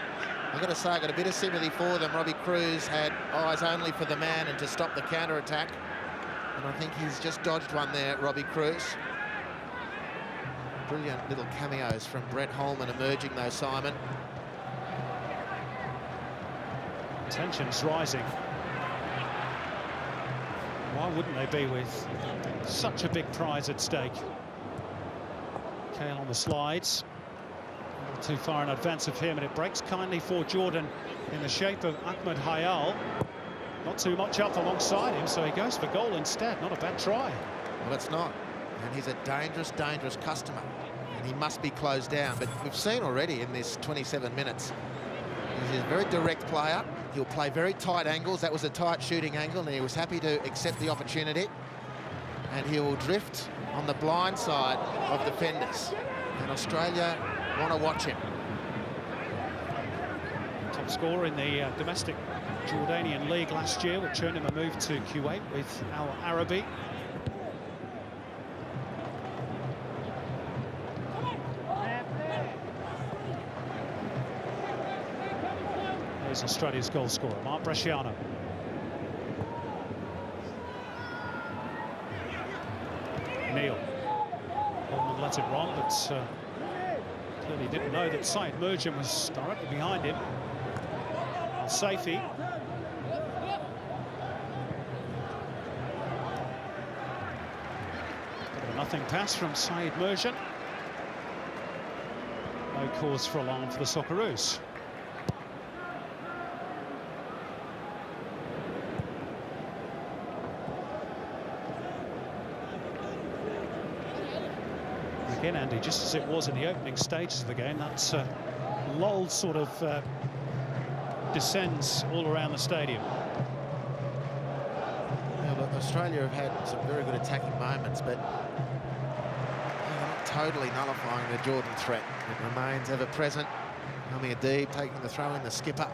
I've got to say, I got a bit of sympathy for them. Robbie Cruz had eyes only for the man and to stop the counter-attack. And I think he's just dodged one there, Robbie Cruz. Brilliant little cameos from Brett Holman emerging though, Simon. Tensions rising. Why wouldn't they be with such a big prize at stake? Kale on the slides. Too far in advance of him, and it breaks kindly for Jordan in the shape of Ahmed Hayal. Not too much up alongside him, so he goes for goal instead. Not a bad try. Well, it's not. And he's a dangerous, dangerous customer. And he must be closed down. But we've seen already in this 27 minutes, he's a very direct player. He'll play very tight angles. That was a tight shooting angle, and he was happy to accept the opportunity. And he will drift on the blind side of defenders. And Australia want to watch him. Top scorer in the domestic Jordanian league last year, which earned him a move to Kuwait with Al Arabi. There's Australia's goal scorer, Mark Bresciano. Neil. Holman let it run, but clearly didn't know that Saeed Merjan was directly behind him. Al-Saifi. Nothing pass from Saeed Merjan. No cause for alarm for the Socceroos. Again, Andy, just as it was in the opening stages of the game, that lull sort of descends all around the stadium. Yeah, look, Australia have had some very good attacking moments, but they're not totally nullifying the Jordan threat. It remains ever present. Rami Adib taking the throw in, the skipper.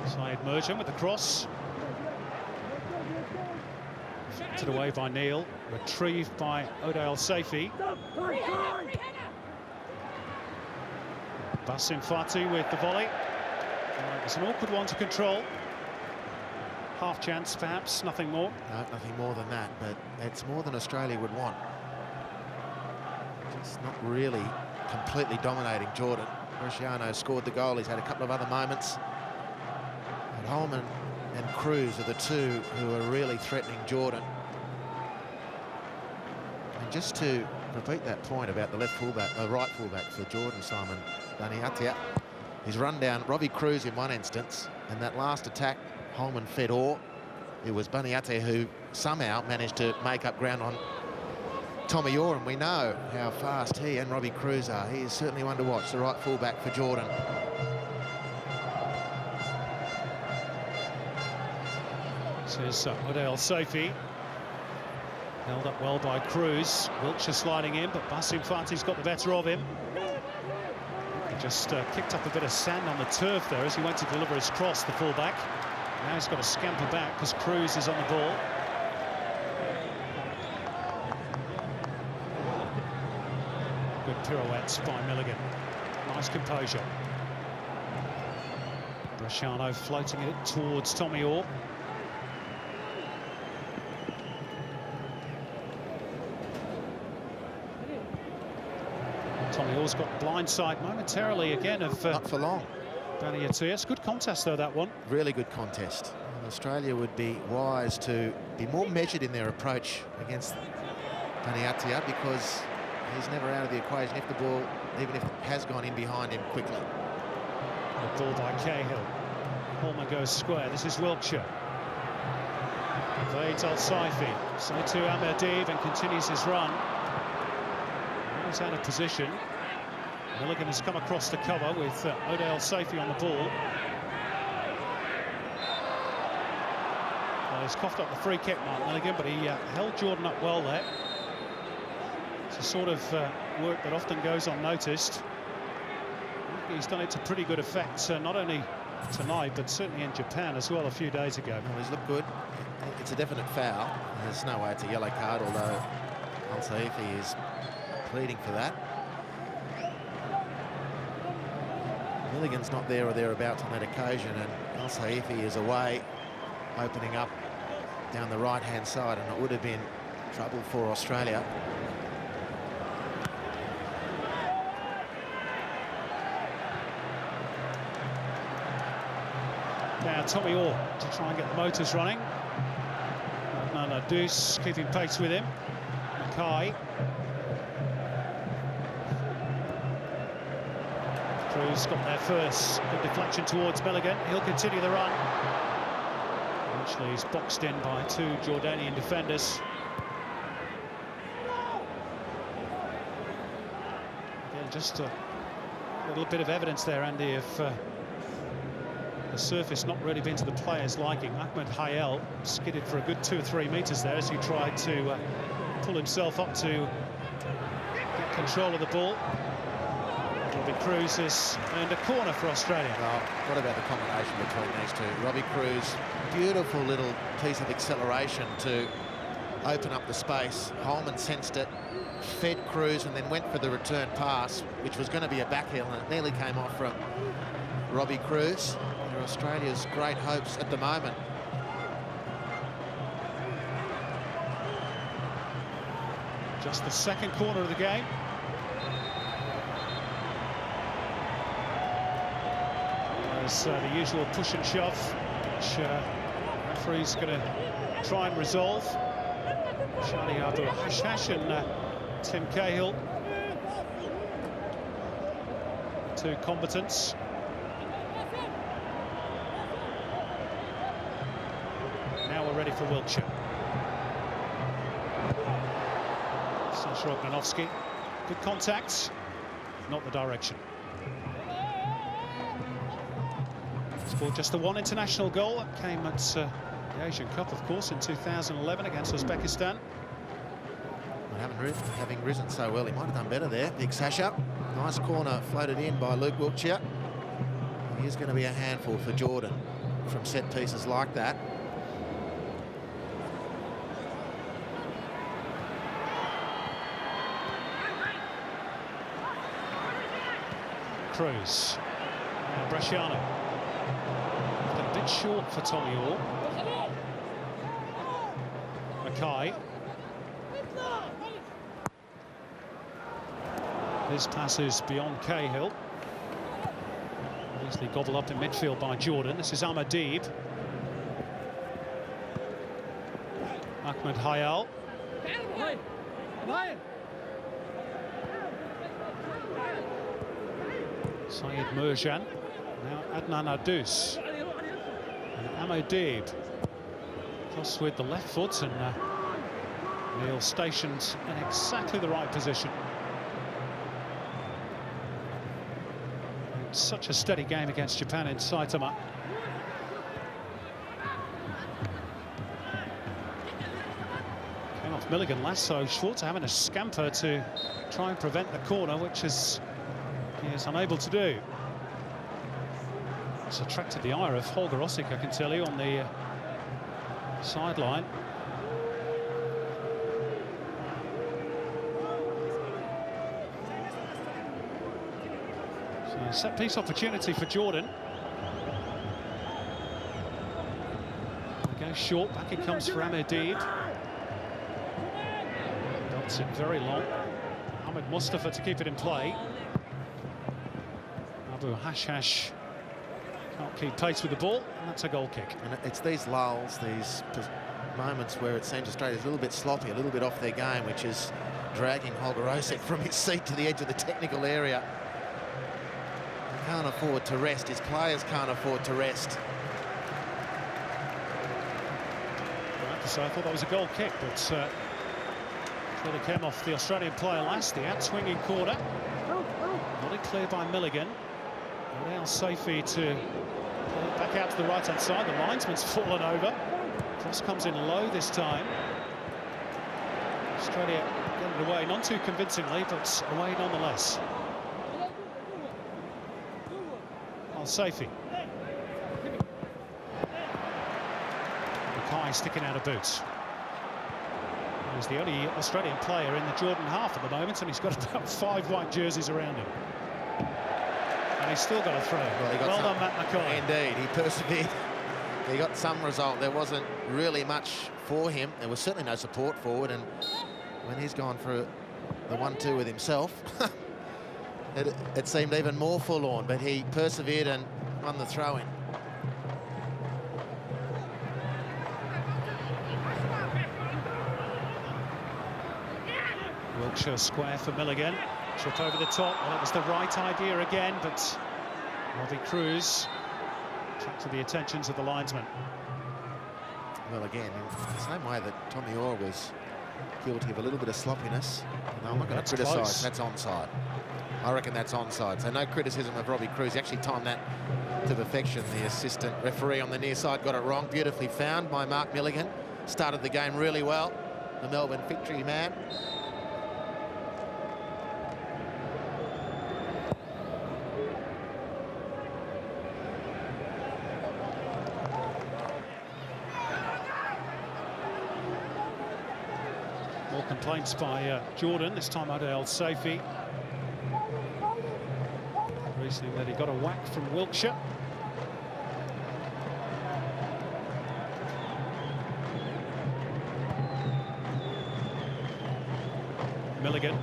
Saeed Merjan with the cross. Flicked away by Neil, retrieved by Ode Al-Saifi. Basim Fati with the volley. It's an awkward one to control. Half chance, perhaps, nothing more. No, nothing more than that, but it's more than Australia would want. Just not really completely dominating Jordan. Bresciano scored the goal. He's had a couple of other moments. But Holman and Cruz are the two who are really threatening Jordan. And just to repeat that point about the right fullback for Jordan, Simon, Baniatia, he's run down Robbie Cruz in one instance, and that last attack, Holman fed Orr. It was Baniatia who somehow managed to make up ground on Tommy Orr, and we know how fast he and Robbie Cruz are. He is certainly one to watch, the right fullback for Jordan. This is Ode Al-Saifi. Held up well by Cruz. Wiltshire sliding in, but Basim Fati's got the better of him. He just kicked up a bit of sand on the turf there as he went to deliver his cross, the fullback. Now he's got to scamper back because Cruz is on the ball. Good pirouettes by Milligan. Nice composure. Bresciano floating it towards Tommy Orr. Tommy Orr's got blindside momentarily again of not for long. Baniatia. Good contest though, that one. Really good contest. And Australia would be wise to be more measured in their approach against Baniatia because he's never out of the equation if the ball, even if it has gone in behind him quickly. The ball by Cahill. Holman goes square. This is Wiltshire. Evades Al-Saifi. Saitu Ahmedib and continues his run. Now he's out of position. Milligan has come across the cover with Ode Al-Saifi on the ball. He's coughed up the free kick, Mark Milligan, but he held Jordan up well there. It's a sort of work that often goes unnoticed. Might he's done it to pretty good effect, not only tonight, but certainly in Japan as well a few days ago. Well, he's looked good. It's a definite foul. There's no way it's a yellow card, although Al Saifi is pleading for that. Milligan's not there or thereabouts on that occasion, and Al Saifi is away, opening up down the right-hand side, and it would have been trouble for Australia. Now Tommy Orr to try and get the motors running. Deuce keeping pace with him. Mackay. Cruz got there first. Good deflection towards Milligan. He'll continue the run. Eventually he's boxed in by two Jordanian defenders. Again, just a little bit of evidence there, Andy, of the surface not really been to the players' liking. Ahmed Hayel skidded for a good 2 or 3 meters there as he tried to pull himself up to get control of the ball. Robbie Cruz has earned a corner for Australia. Well, what about the combination between these two? Robbie Cruz, beautiful little piece of acceleration to open up the space. Holman sensed it, fed Cruz, and then went for the return pass, which was going to be a backheel, and it nearly came off from Robbie Cruz. They're Australia's great hopes at the moment. Just the second corner of the game. There's the usual push and shove, which referee's going to try and resolve. Shani Abu Hashash and Tim Cahill, two combatants. Now we're ready for Wiltshire. Sasha Ognanovsky, good contacts, not the direction. Scored just the one international goal. That came at the Asian Cup, of course, in 2011 against Uzbekistan. Having risen so well, he might have done better there. Big Sasha. Nice corner floated in by Luke Wiltshire. He is going to be a handful for Jordan from set pieces like that. Cruz. Now Bresciano. A bit short for Tommy Orr. Mackay. His pass is beyond Cahill. Easily gobbled up in midfield by Jordan. This is Ahmadib. Ahmed Hayal. Syed Merjan. Now Adnan Adus. And Ahmadib. Cross with the left foot, and Neil stationed in exactly the right position. Such a steady game against Japan in Saitama. Came off Milligan last, so Schwarzer having a scamper to try and prevent the corner, which he is unable to do. It's attracted the ire of Holger Ossik, I can tell you, on the sideline. Set piece opportunity for Jordan. Goes short, back it comes for Ahmadib. Dots it very long. Ahmed Mustafa to keep it in play. Abu Hashash can't keep pace with the ball, and that's a goal kick. And it's these lulls, these moments where it seems Australia's a little bit sloppy, a little bit off their game, which is dragging Holger Ossik from his seat to the edge of the technical area. Can't afford to rest. His players can't afford to rest. So I thought that was a goal kick, but clearly came off the Australian player last. The out-swinging corner. Not clear by Milligan. Now Saifi to pull it back out to the right-hand side. The linesman's fallen over. Cross comes in low this time. Australia getting it away, not too convincingly, but away nonetheless. Safety. Mackay sticking out of boots. He's the only Australian player in the Jordan half at the moment, and he's got about 5 white jerseys around him. And he's still got a throw. Well done, Matt Mackay. Indeed, he persevered. He got some result. There wasn't really much for him. There was certainly no support forward, and when he's gone for the 1-2 with himself, it seemed even more forlorn, but he persevered and won the throw-in. Wiltshire square for Milligan. Trip over the top. Well, it was the right idea again, but Robbie Cruz attracted the attentions of the linesman. Well, again, in the same way that Tommy Orr was guilty of a little bit of sloppiness, no, I'm not going to criticise. That's onside. I reckon that's onside. So no criticism of Robbie Cruz. He actually timed that to perfection. The assistant referee on the near side got it wrong. Beautifully found by Mark Milligan. Started the game really well. The Melbourne victory man. More complaints by Jordan, this time out of El Safi. Reasoning that he got a whack from Wiltshire. Milligan.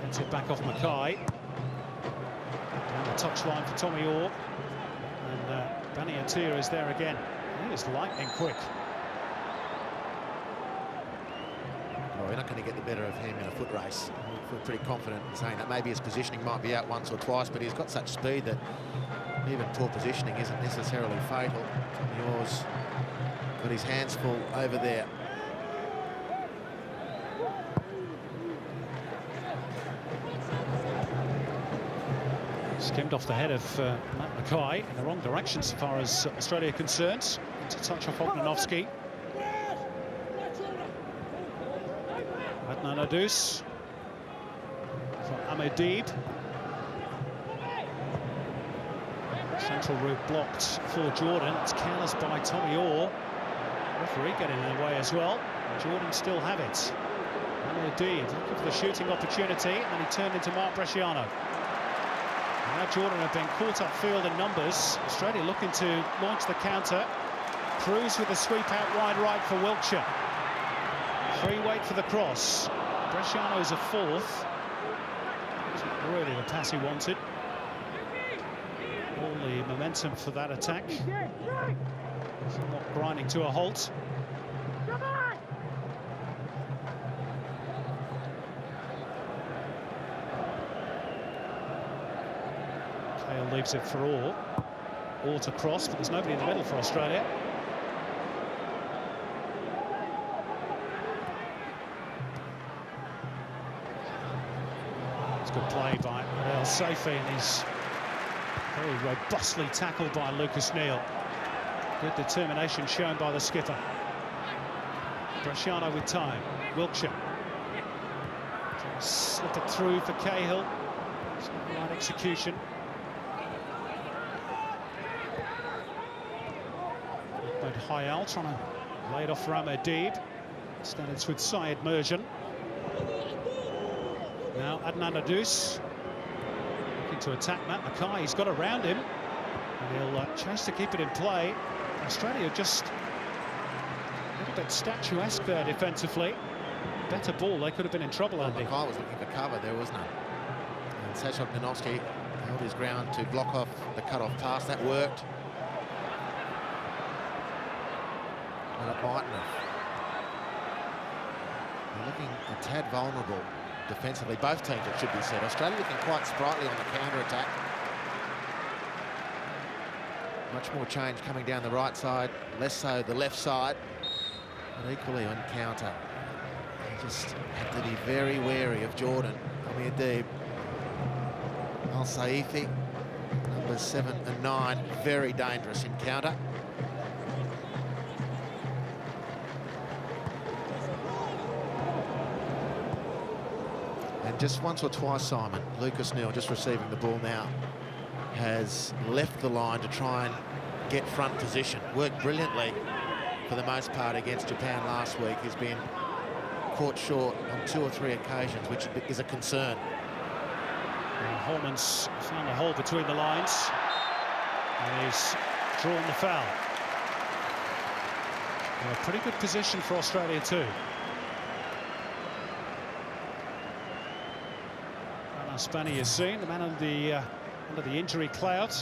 Gets it back off Mackay. Down the touchline for Tommy Orr. And Bani Atir is there again. He is lightning quick. We're not going to get the better of him in a foot race. I feel pretty confident in saying that. Maybe his positioning might be out once or twice, but he's got such speed that even poor positioning isn't necessarily fatal. Yours got his hands full over there. Skimmed off the head of Matt Mackay in the wrong direction so far as Australia are concerned. To touch off Ognanovski. Adnan Adus for Ahmedib. Central route blocked for Jordan. It's careless by Tommy Orr. Referee getting in the way as well. Jordan still have it. Ahmedib looking for the shooting opportunity, and then he turned into Mark Bresciano. Now Jordan have been caught upfield in numbers. Australia looking to launch the counter. Cruz with a sweep out wide right for Wiltshire. Free wait for the cross. Bresciano's a fourth. Wasn't really the pass he wanted. All the momentum for that attack. Somewhat grinding to a halt. Kale leaves it for Orr. Orr to cross, but there's nobody in the middle for Australia. Good play by El Safi, and he's very robustly tackled by Lucas Neal. Good determination shown by the skipper. Bresciano with time. Wiltshire. Slip it through for Cahill. It's not the right execution. But Hayal trying to lay it off for Ahmedib. Instead it's with Syed Merjan. Now Adnan Adus looking to attack Matt Mackay. He's got around him, and he'll chase to keep it in play. Australia just a little bit statuesque there defensively. Better ball, they could have been in trouble, Andy. Mackay was looking for cover, there wasn't it? And Sasha Ognanovski held his ground to block off the cut-off pass. That worked. And it mightn't have. They're looking a tad vulnerable defensively, both teams, it should be said. Australia looking quite sprightly on the counter-attack. Much more change coming down the right side, less so the left side, but equally on counter. You just have to be very wary of Jordan. Ahmedib, Al Saifi, numbers 7 and 9, very dangerous in counter. And just once or twice, Simon, Lucas Neal, just receiving the ball now, has left the line to try and get front position. Worked brilliantly for the most part against Japan last week. He's been caught short on 2 or 3 occasions, which is a concern. And Holman's found a hole between the lines and he's drawn the foul. A pretty good position for Australia too. Spani is seen, the man under the injury cloud.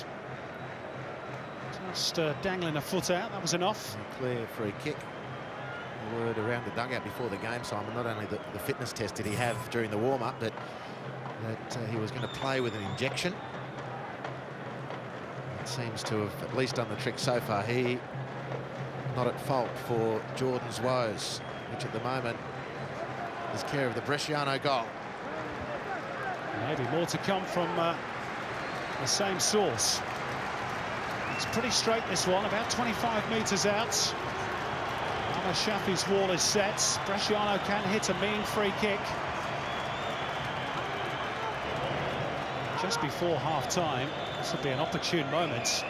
Just dangling a foot out, that was enough. A clear free kick. A word around the dugout before the game, Simon. Not only the fitness test did he have during the warm-up, but that he was going to play with an injection. It seems to have at least done the trick so far. He not at fault for Jordan's woes, which at the moment is care of the Bresciano goal. Maybe more to come from the same source. It's pretty straight, this one, about 25 metres out. Shafi's wall is set. Bresciano can hit a mean free kick. Just before half-time, this would be an opportune moment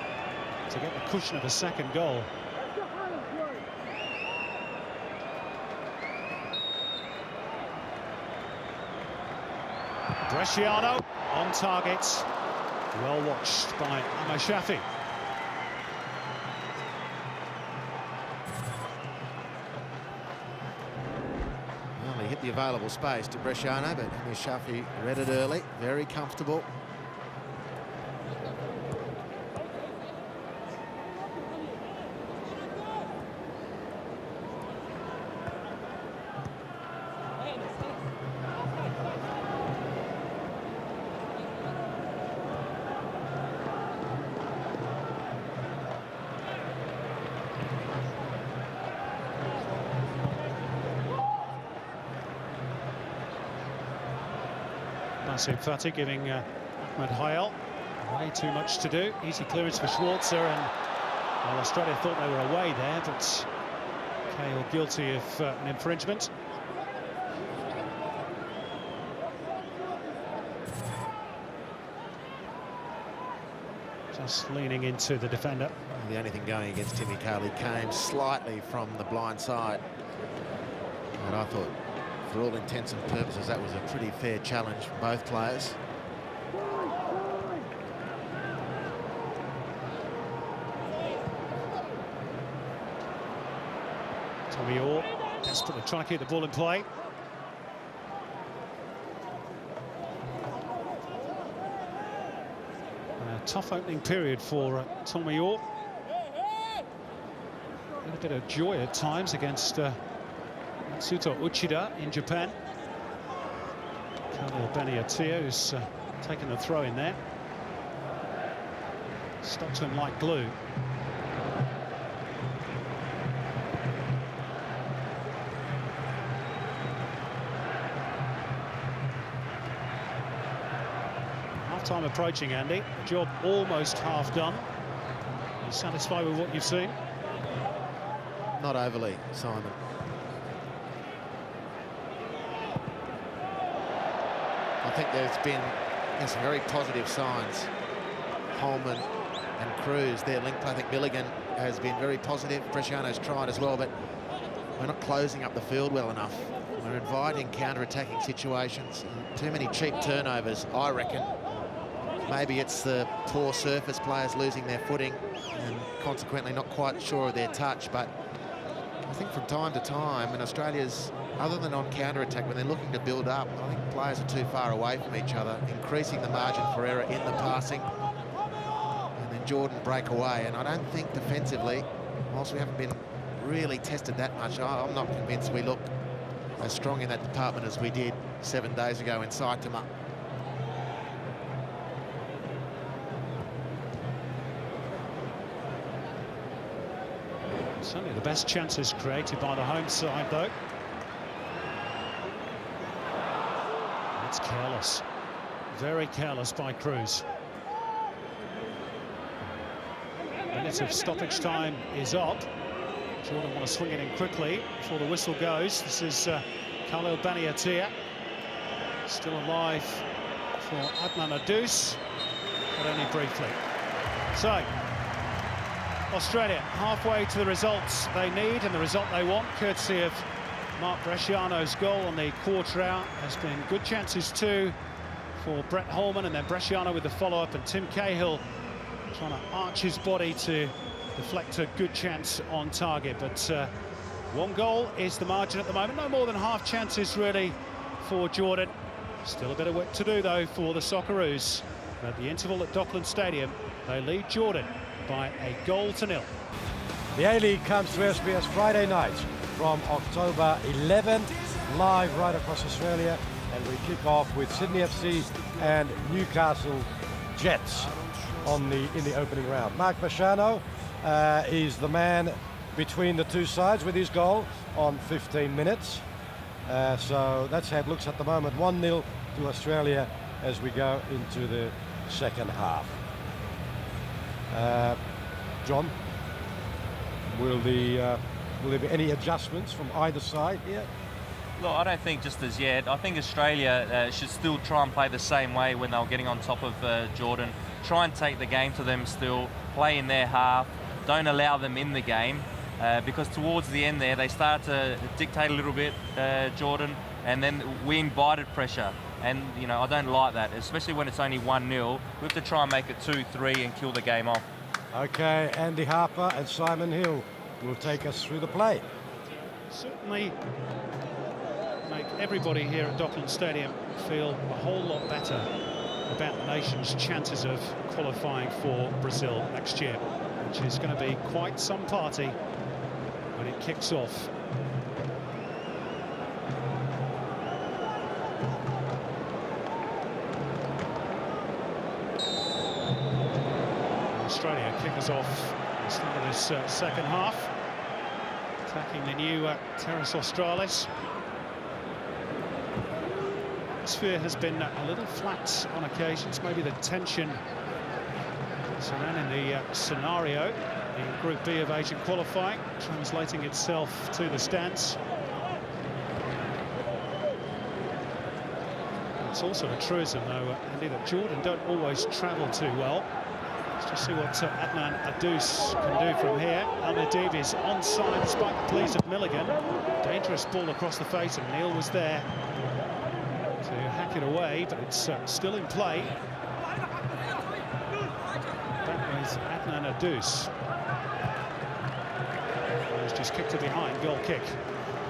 to get the cushion of a second goal. Bresciano on target, well watched by Shafi. Well, he hit the available space to Bresciano, but Shafi read it early, very comfortable. Fati giving Ahmed Hayal way too much to do. Easy clearance for Schwarzer, and well, Australia thought they were away there, but Cahill guilty of an infringement. Just leaning into the defender. The only thing going against Timmy Cahill came slightly from the blind side, and I thought, for all intents and purposes, that was a pretty fair challenge from both players. Tommy Orr desperately trying to keep the ball in play. A tough opening period for Tommy Orr. A bit of joy at times against Matsuto Uchida in Japan. Khalil Beniatia, who's taken the throw in there. Stuck to him like glue. Half-time approaching, Andy. The job almost half done. Are you satisfied with what you've seen? Not overly, Simon. I think there's been some very positive signs. Holman and Cruz, their link play. I think Milligan has been very positive. Bresciano's tried as well, but we're not closing up the field well enough. We're inviting counter-attacking situations. Too many cheap turnovers, I reckon. Maybe it's the poor surface players losing their footing and consequently not quite sure of their touch, but I think from time to time, and Australia's, other than on counter-attack, when they're looking to build up, I think players are too far away from each other, increasing the margin for error in the passing. And then Jordan break away. And I don't think defensively, whilst we haven't been really tested that much, I'm not convinced we look as strong in that department as we did 7 days ago in Saitama. Certainly the best chances created by the home side, though. That's careless. Very careless by Cruz. Minutes of stoppage time is up. Jordan want to swing it in quickly before the whistle goes. This is Khalil Beniatia. Still alive for Adnan Adus, but only briefly. So, Australia halfway to the results they need and the result they want, courtesy of Mark Bresciano's goal on the quarter out. There's been good chances too for Brett Holman, and then Bresciano with the follow-up, and Tim Cahill trying to arch his body to deflect a good chance on target. But one goal is the margin at the moment. No more than half chances really for Jordan. Still a bit of work to do though for the Socceroos. At the interval at Dockland Stadium, they lead Jordan by 1-0. The A-League comes to SBS Friday night from October 11th, live right across Australia, and we kick off with Sydney FC and Newcastle Jets in the opening round. Mark Bresciano is the man between the two sides with his goal on 15 minutes. So that's how it looks at the moment, 1-0 to Australia as we go into the second half. John, will there be any adjustments from either side here? Look, I don't think just as yet. I think Australia should still try and play the same way when they were getting on top of Jordan. Try and take the game to them still, play in their half, don't allow them in the game, because towards the end there, they start to dictate a little bit, Jordan, and then we invited pressure. And, you know, I don't like that, especially when it's only 1-0. We have to try and make it 2-3 and kill the game off. Okay, Andy Harper and Simon Hill will take us through the play. Certainly make everybody here at Dockland Stadium feel a whole lot better about the nation's chances of qualifying for Brazil next year, which is going to be quite some party when it kicks off. Australia kick us off at the start of this second half, attacking the new Terrace Australis. The atmosphere has been a little flat on occasions, maybe the tension surrounding the scenario in Group B of Asian qualifying, translating itself to the stands. It's also a truism, though, Andy, that Jordan don't always travel too well. Let's just see what Adnan Adus can do from here. Al-Nadib is onside despite the pleas of Milligan. Dangerous ball across the face, and Neil was there to hack it away, but it's still in play. That was Adnan Adus. He's just kicked it behind, goal kick.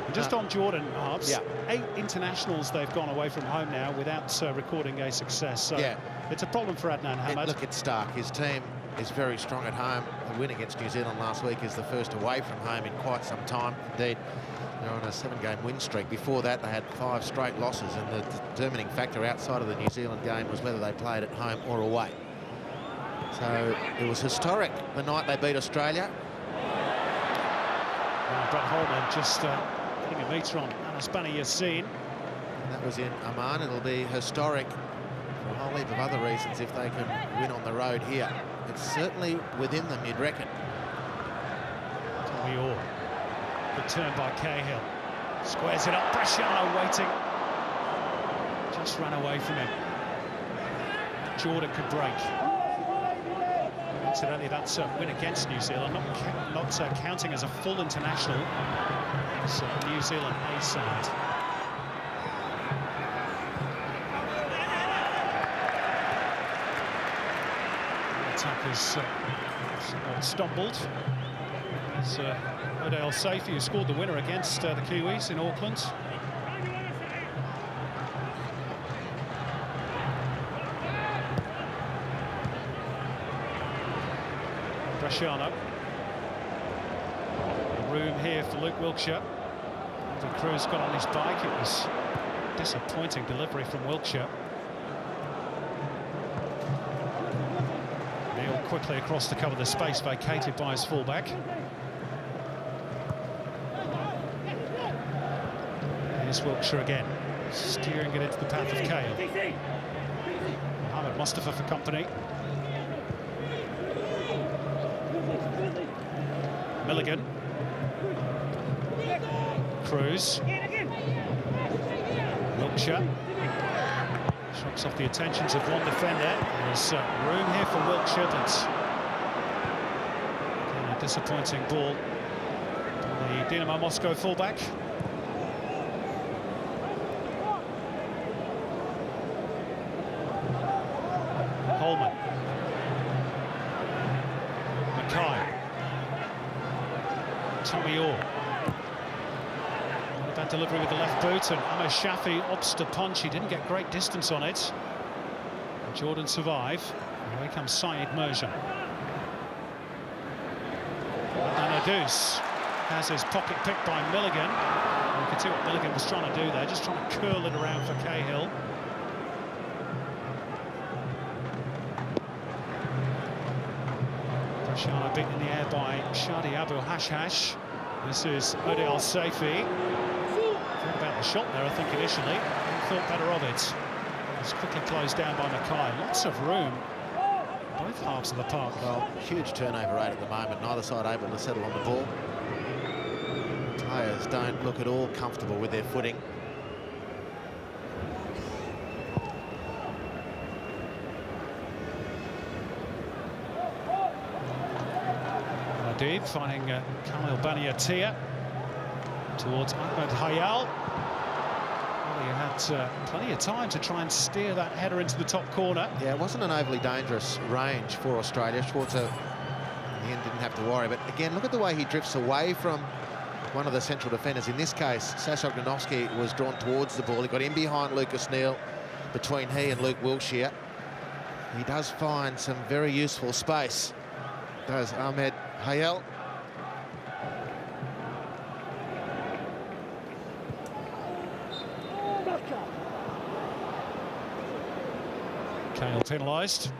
And just on Jordan, Harbs, 8 internationals they've gone away from home now without recording a success. So it's a problem for Adnan Hamad. Look, it's stark. His team is very strong at home. The win against New Zealand last week is the first away from home in quite some time. Indeed, they're on a 7-game win streak. Before that, they had 5 straight losses, and the determining factor outside of the New Zealand game was whether they played at home or away. So it was historic the night they beat Australia. Brett Holman just getting a metre on Anaspani Yassin. That was in Amman. It'll be historic for a whole heap of other reasons if they can win on the road here. It's certainly within them, you'd reckon. Tommy Orr. Good turn by Cahill. Squares it up. Bresciano waiting. Just ran away from him. Jordan could break. Incidentally, that's a win against New Zealand, not counting as a full international. So New Zealand A side. Attackers somewhat stumbled. It's Odell Safey who scored the winner against the Kiwis in Auckland. Bresciano. Room here for Luke Wilkshire. Andy Cruz got on his bike. It was a disappointing delivery from Wilkshire. Neil quickly across to cover the space vacated by his fullback. Here's Wilkshire again, steering it into the path of Cahill. Mohamed Mustafa for company. Milligan. Cruz. Wilkshire. Shocks off the attentions of one defender. There's room here for Wiltshire, but a disappointing ball by the Dynamo Moscow fullback. Holman. Mackay. Tommy Orr. That delivery with the left boot, and Ahmed Shafi opts to punch. He didn't get great distance on it. And Jordan survive. And here comes Saeed Merjan. Anadous has his pocket picked by Milligan. And you can see what Milligan was trying to do there, just trying to curl it around for Cahill. Brasciano beaten in the air by Shadi Abu Hashhash. This is Ode Al Saifi. Thought about the shot there, I think, initially. Thought better of it. It's quickly closed down by Mackay. Lots of room. Both halves of the park. Well, huge turnover rate at the moment. Neither side able to settle on the ball. Players don't look at all comfortable with their footing. Deep finding Khalil Baniatia towards Ahmed Hayal. Well, he had plenty of time to try and steer that header into the top corner. Yeah, it wasn't an overly dangerous range for Australia. Schwarzer in the end didn't have to worry, but again, look at the way he drifts away from one of the central defenders. In this case, Sasha Granovsky was drawn towards the ball. He got in behind Lucas Neal, between he and Luke Wilshere. He does find some very useful space, does Ahmed Hayal. Cahill penalised.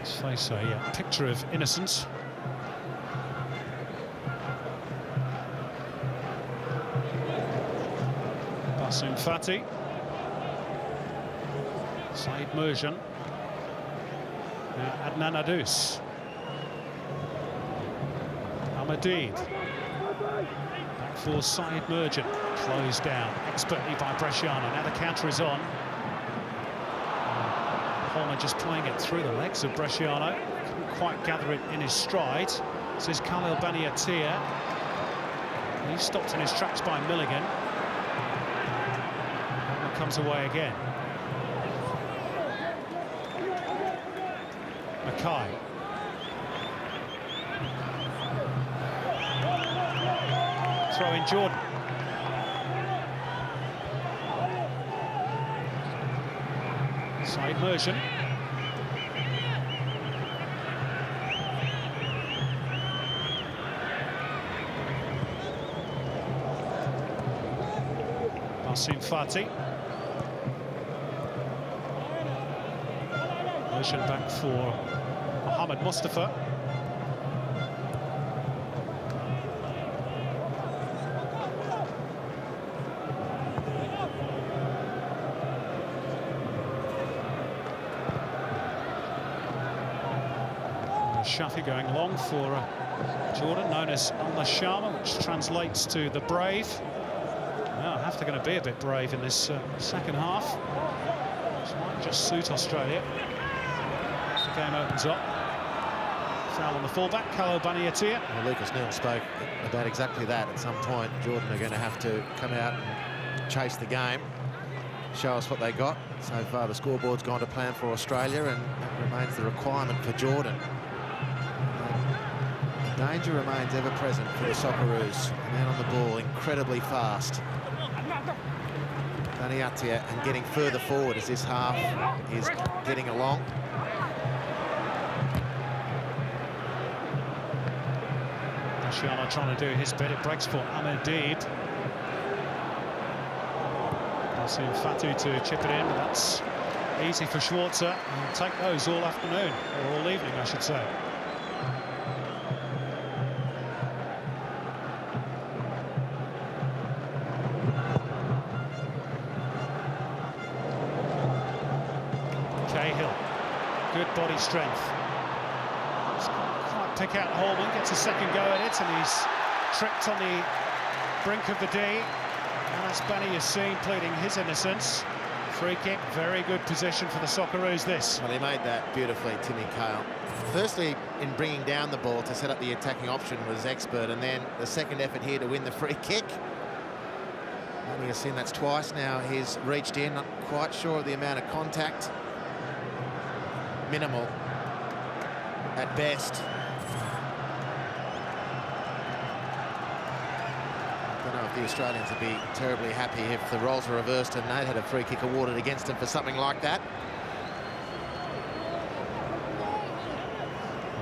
His face a picture of innocence. Bassem Fati. Saeed Merjan. Adnan Adous. Ahmadid. Back for Saeed Merjan. Closed down expertly by Brasciano. Now the counter is on. Holman just playing it through the legs of Brasciano. Couldn't quite gather it in his stride. This is Khalil Baniatia. He's stopped in his tracks by Milligan. Holman comes away again. Mackay. Throw in Jordan. Saeed Merjan. Bassem Fati. Merjan back for Mohamed Mustafa. Shafi going long for Jordan, known as Al-Nashama, which translates to the brave. Well, have to going to be a bit brave in this second half. This might just suit Australia. As the game opens up. Foul on the fullback, Khalil Baniatia. Well, Lucas Neal spoke about exactly that. At some point, Jordan are going to have to come out and chase the game, show us what they got. So far, the scoreboard's gone to plan for Australia, and that remains the requirement for Jordan. Danger remains ever present for the Socceroos. The man on the ball, incredibly fast. Baniatia, and getting further forward as this half is getting along. Brasciano trying to do his bit. It breaks for Ahmadid. Bassem Fati to chip it in, but that's easy for Schwarzer. He'll take those all afternoon, or all evening, I should say. Cahill, good body strength. Can't pick out Holman, gets a second go at it, and he's tripped on the brink of the D. Anas Bani Yassin pleading his innocence. Free kick, very good position for the Socceroos this. Well, he made that beautifully, Timmy Cahill. Firstly, in bringing down the ball to set up the attacking option was expert, and then the second effort here to win the free kick. Bani Yassin, that's twice now he's reached in, not quite sure of the amount of contact. Minimal at best. I don't know if the Australians would be terribly happy if the roles were reversed and they'd had a free kick awarded against them for something like that.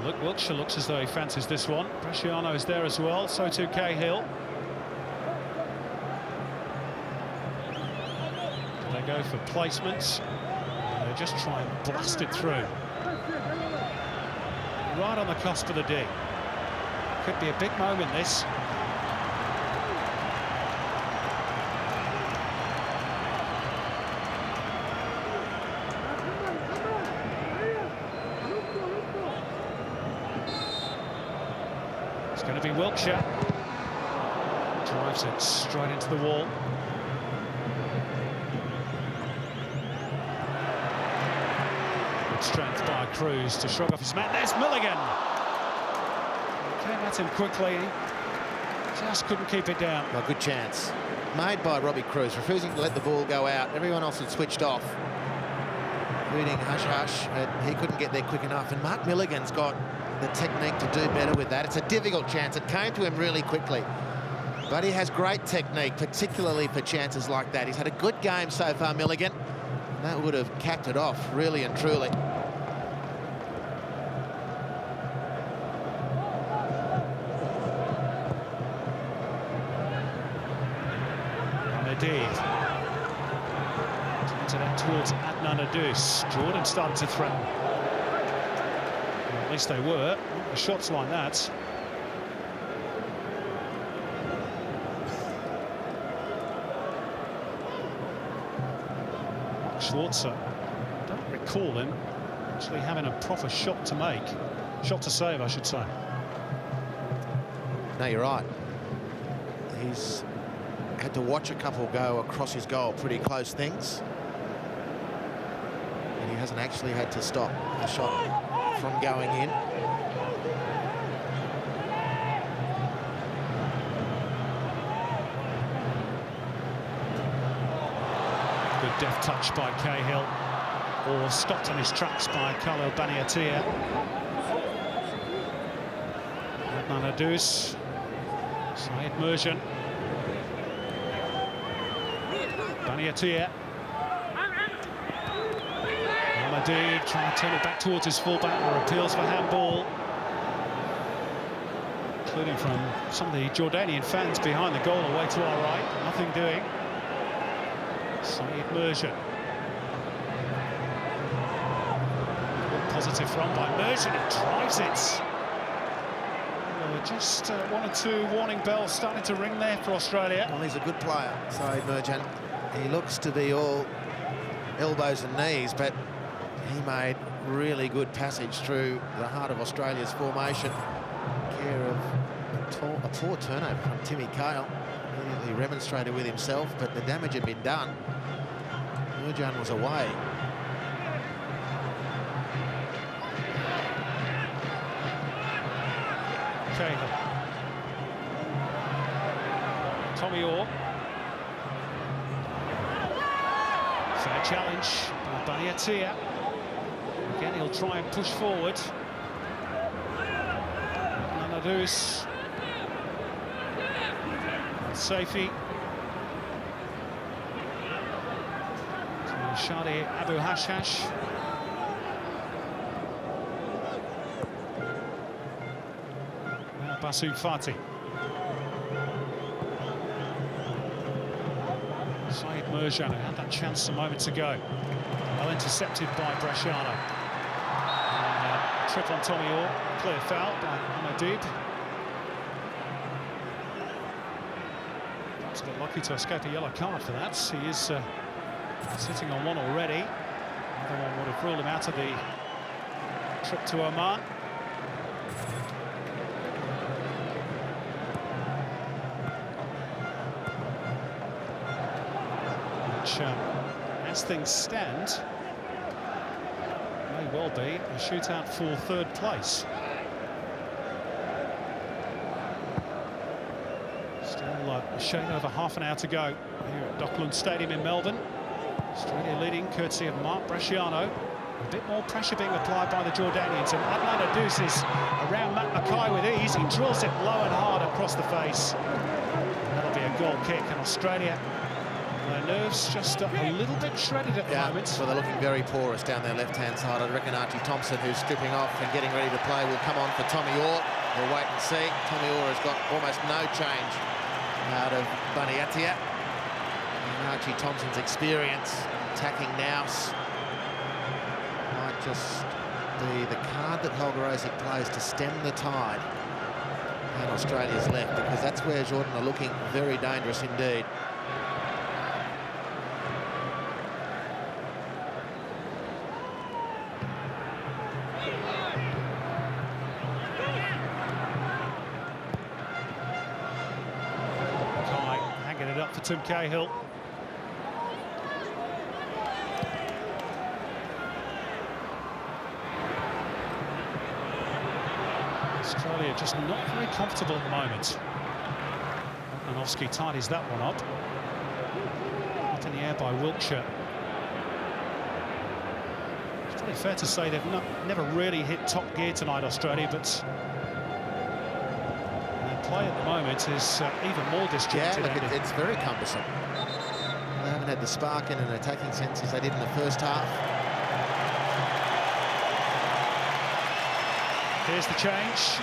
Look, Wiltshire looks as though he fancies this one. Bresciano is there as well, so too Cahill. They go for placements. They just try and blast it through. Right on the cusp of the D. Could be a big moment, this. It's going to be Wiltshire. Drives it straight into the wall. Good strength by Cruz to shrug off his man. There's Milligan. Came at him quickly. Just couldn't keep it down. A good chance made by Robbie Cruz, refusing to let the ball go out. Everyone else had switched off, including Hush, but he couldn't get there quick enough. And Mark Milligan's got the technique to do better with that. It's a difficult chance. It came to him really quickly, but he has great technique, particularly for chances like that. He's had a good game so far, Milligan. And that would have capped it off, really and truly. Turns it out towards Adnan Adus. Jordan started to threaten. Well, at least they were. The shots like that. Schwarzer, I don't recall him actually having a proper shot to make. Shot to save, I should say. No, you're right. He's had to watch a couple go across his goal, pretty close things. And he hasn't actually had to stop a shot from going in. Good deft touch by Cahill, or stopped on his tracks by Khalil Baniatia. Adnan Adus, Saeed Merjan. Baniatia. Al-Madid trying to turn it back towards his fullback. There are appeals for handball, including from some of the Jordanian fans behind the goal away to our right. Nothing doing. Saeed Merjan. Good positive run by Merjan. He drives it. Just one or two warning bells starting to ring there for Australia. Well, he's a good player, Saeed Merjan. He looks to be all elbows and knees, but he made really good passage through the heart of Australia's formation. Care of a poor turnover from Timmy Cahill. He remonstrated with himself, but the damage had been done. Merjan was away. Cahill. Tommy Orr. Fair challenge by Baniatia. Again, he'll try and push forward. Nanadous. Safi. Shadi Abu Hashash. Now Basu Fati. Saeed Merjan, who had that chance a moment ago. Well intercepted by Bresciano. And, trip on Tommy Orr. Clear foul by Ahmadib. Perhaps got lucky to escape a yellow card for that. He is sitting on one already. Another one would have ruled him out of the trip to Oman. which, as things stand, may well be a shootout for third place. Still a shade over half an hour to go here at Dockland Stadium in Melbourne. Australia leading courtesy of Mark Bresciano. A bit more pressure being applied by the Jordanians, and Adnan Adus is around Matt Mackay with ease. He drills it low and hard across the face. That'll be a goal kick, and Australia, their nerves just a little bit shredded at the moment. So they're looking very porous down their left-hand side. I reckon Archie Thompson, who's stripping off and getting ready to play, will come on for Tommy Orr. We'll wait and see. Tommy Orr has got almost no change out of Bunny Atia. And Archie Thompson's experience attacking Nous might just be the card that Holger Osick plays to stem the tide and Australia's left, because that's where Jordan are looking very dangerous indeed. Hanging it up for Tim Cahill. Australia just not very comfortable at the moment. Oknanowski tidies that one up. Hit in the air by Wiltshire. It's probably fair to say they've never really hit top gear tonight, Australia, but their play at the moment is even more disjointed. Yeah, look, it's very cumbersome. They haven't had the spark in an attacking sense as they did in the first half. Here's the change.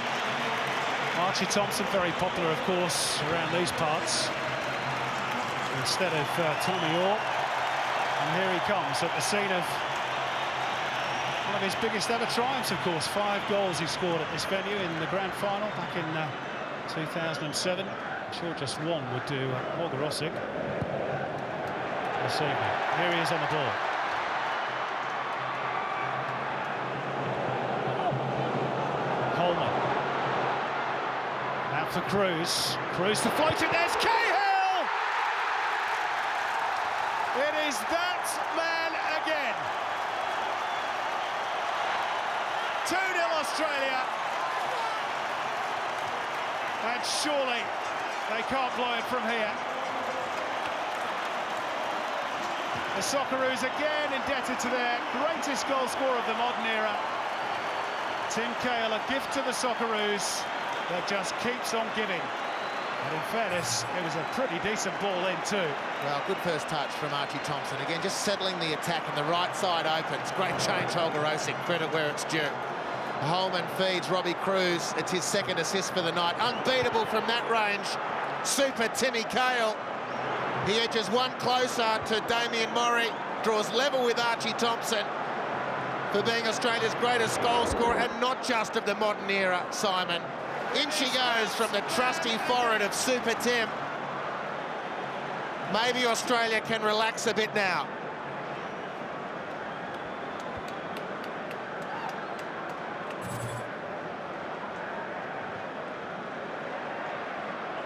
Archie Thompson, very popular, of course, around these parts, instead of Tommy Orr. And here he comes at the scene of one of his biggest ever triumphs, of course. 5 goals he scored at this venue in the grand final back in 2007. I'm sure just one would do Holger Osick this evening. Here he is on the ball. Coleman. Out for Cruz. Cruz to float it. There's Cahill! It is that man again. 2-0 Australia. And surely they can't blow it from here. The Socceroos again indebted to their greatest goal scorer of the modern era. Tim Cahill, a gift to the Socceroos that just keeps on giving. And in fairness, it was a pretty decent ball in too. Well, good first touch from Archie Thompson. Again, just settling the attack, and the right side opens. Great change, Holger Osick. Credit where it's due. Holman feeds Robbie Cruz. It's his second assist for the night. Unbeatable from that range. Super Timmy Cahill. He edges one closer to Damien Murray. Draws level with Archie Thompson for being Australia's greatest goal scorer, and not just of the modern era, Simon. In she goes from the trusty forehead of Super Tim. Maybe Australia can relax a bit now.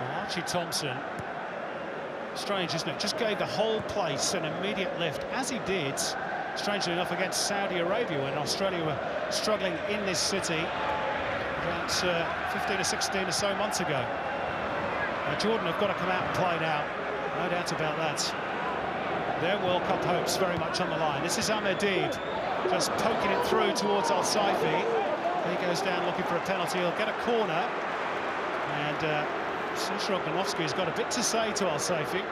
Well, Archie Thompson, strange, isn't it? Just gave the whole place an immediate lift, as he did, strangely enough, against Saudi Arabia when Australia were struggling in this city about 15 or 16 or so months ago. Jordan have got to come out and play now, no doubt about that. Their World Cup hopes very much on the line. This is Ahmedid just poking it through towards Al-Saifi. He goes down looking for a penalty. He'll get a corner, and Sasha Oknanowski has got a bit to say to Al-Saifi.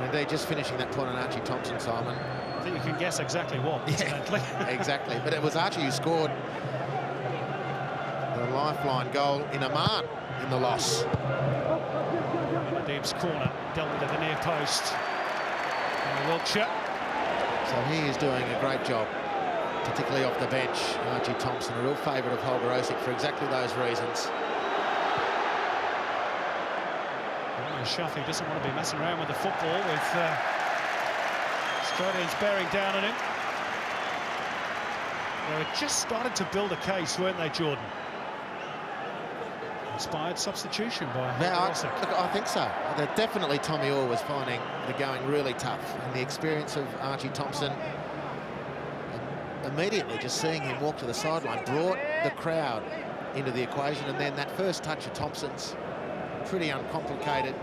Indeed, just finishing that point on Archie Thompson, Simon. I think you can guess exactly what, incidentally. Yeah, exactly. But it was Archie who scored the lifeline goal in Oman in the loss. Deeb's corner dealt with at the near post. And Wiltshire. So he is doing a great job, particularly off the bench. Archie Thompson, a real favourite of Holger Osick for exactly those reasons. Shafi doesn't want to be messing around with the football with Australians bearing down on him. They were just starting to build a case, weren't they, Jordan? Inspired substitution by Yeah, Rosick. I think so. Definitely Tommy Orr was finding the going really tough, and the experience of Archie Thompson, immediately just seeing him walk to the sideline, brought the crowd into the equation, and then that first touch of Thompson's pretty uncomplicated,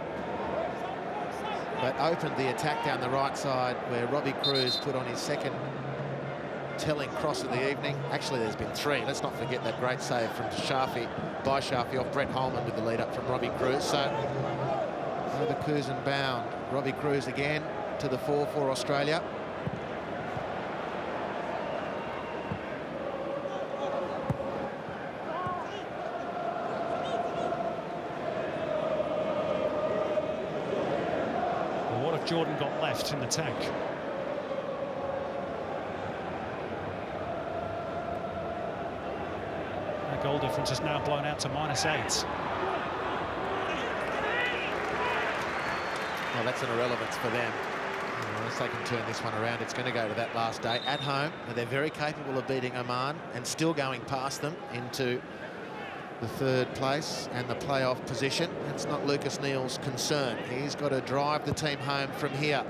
but opened the attack down the right side where Robbie Cruz put on his second telling cross of the evening. Actually, there's been 3. Let's not forget that great save from Shafi, by Shafi off Brett Holman with the lead up from Robbie Cruz. So over Curzon bound. Robbie Cruz again to the fore for Australia. Well, what have Jordan got left in the tank? The goal difference is now blown out to -8. Well, that's an irrelevance for them. Unless they can turn this one around, it's going to go to that last day at home, and they're very capable of beating Oman and still going past them into the 3rd place and the playoff position. It's not Lucas Neal's concern. He's got to drive the team home from here.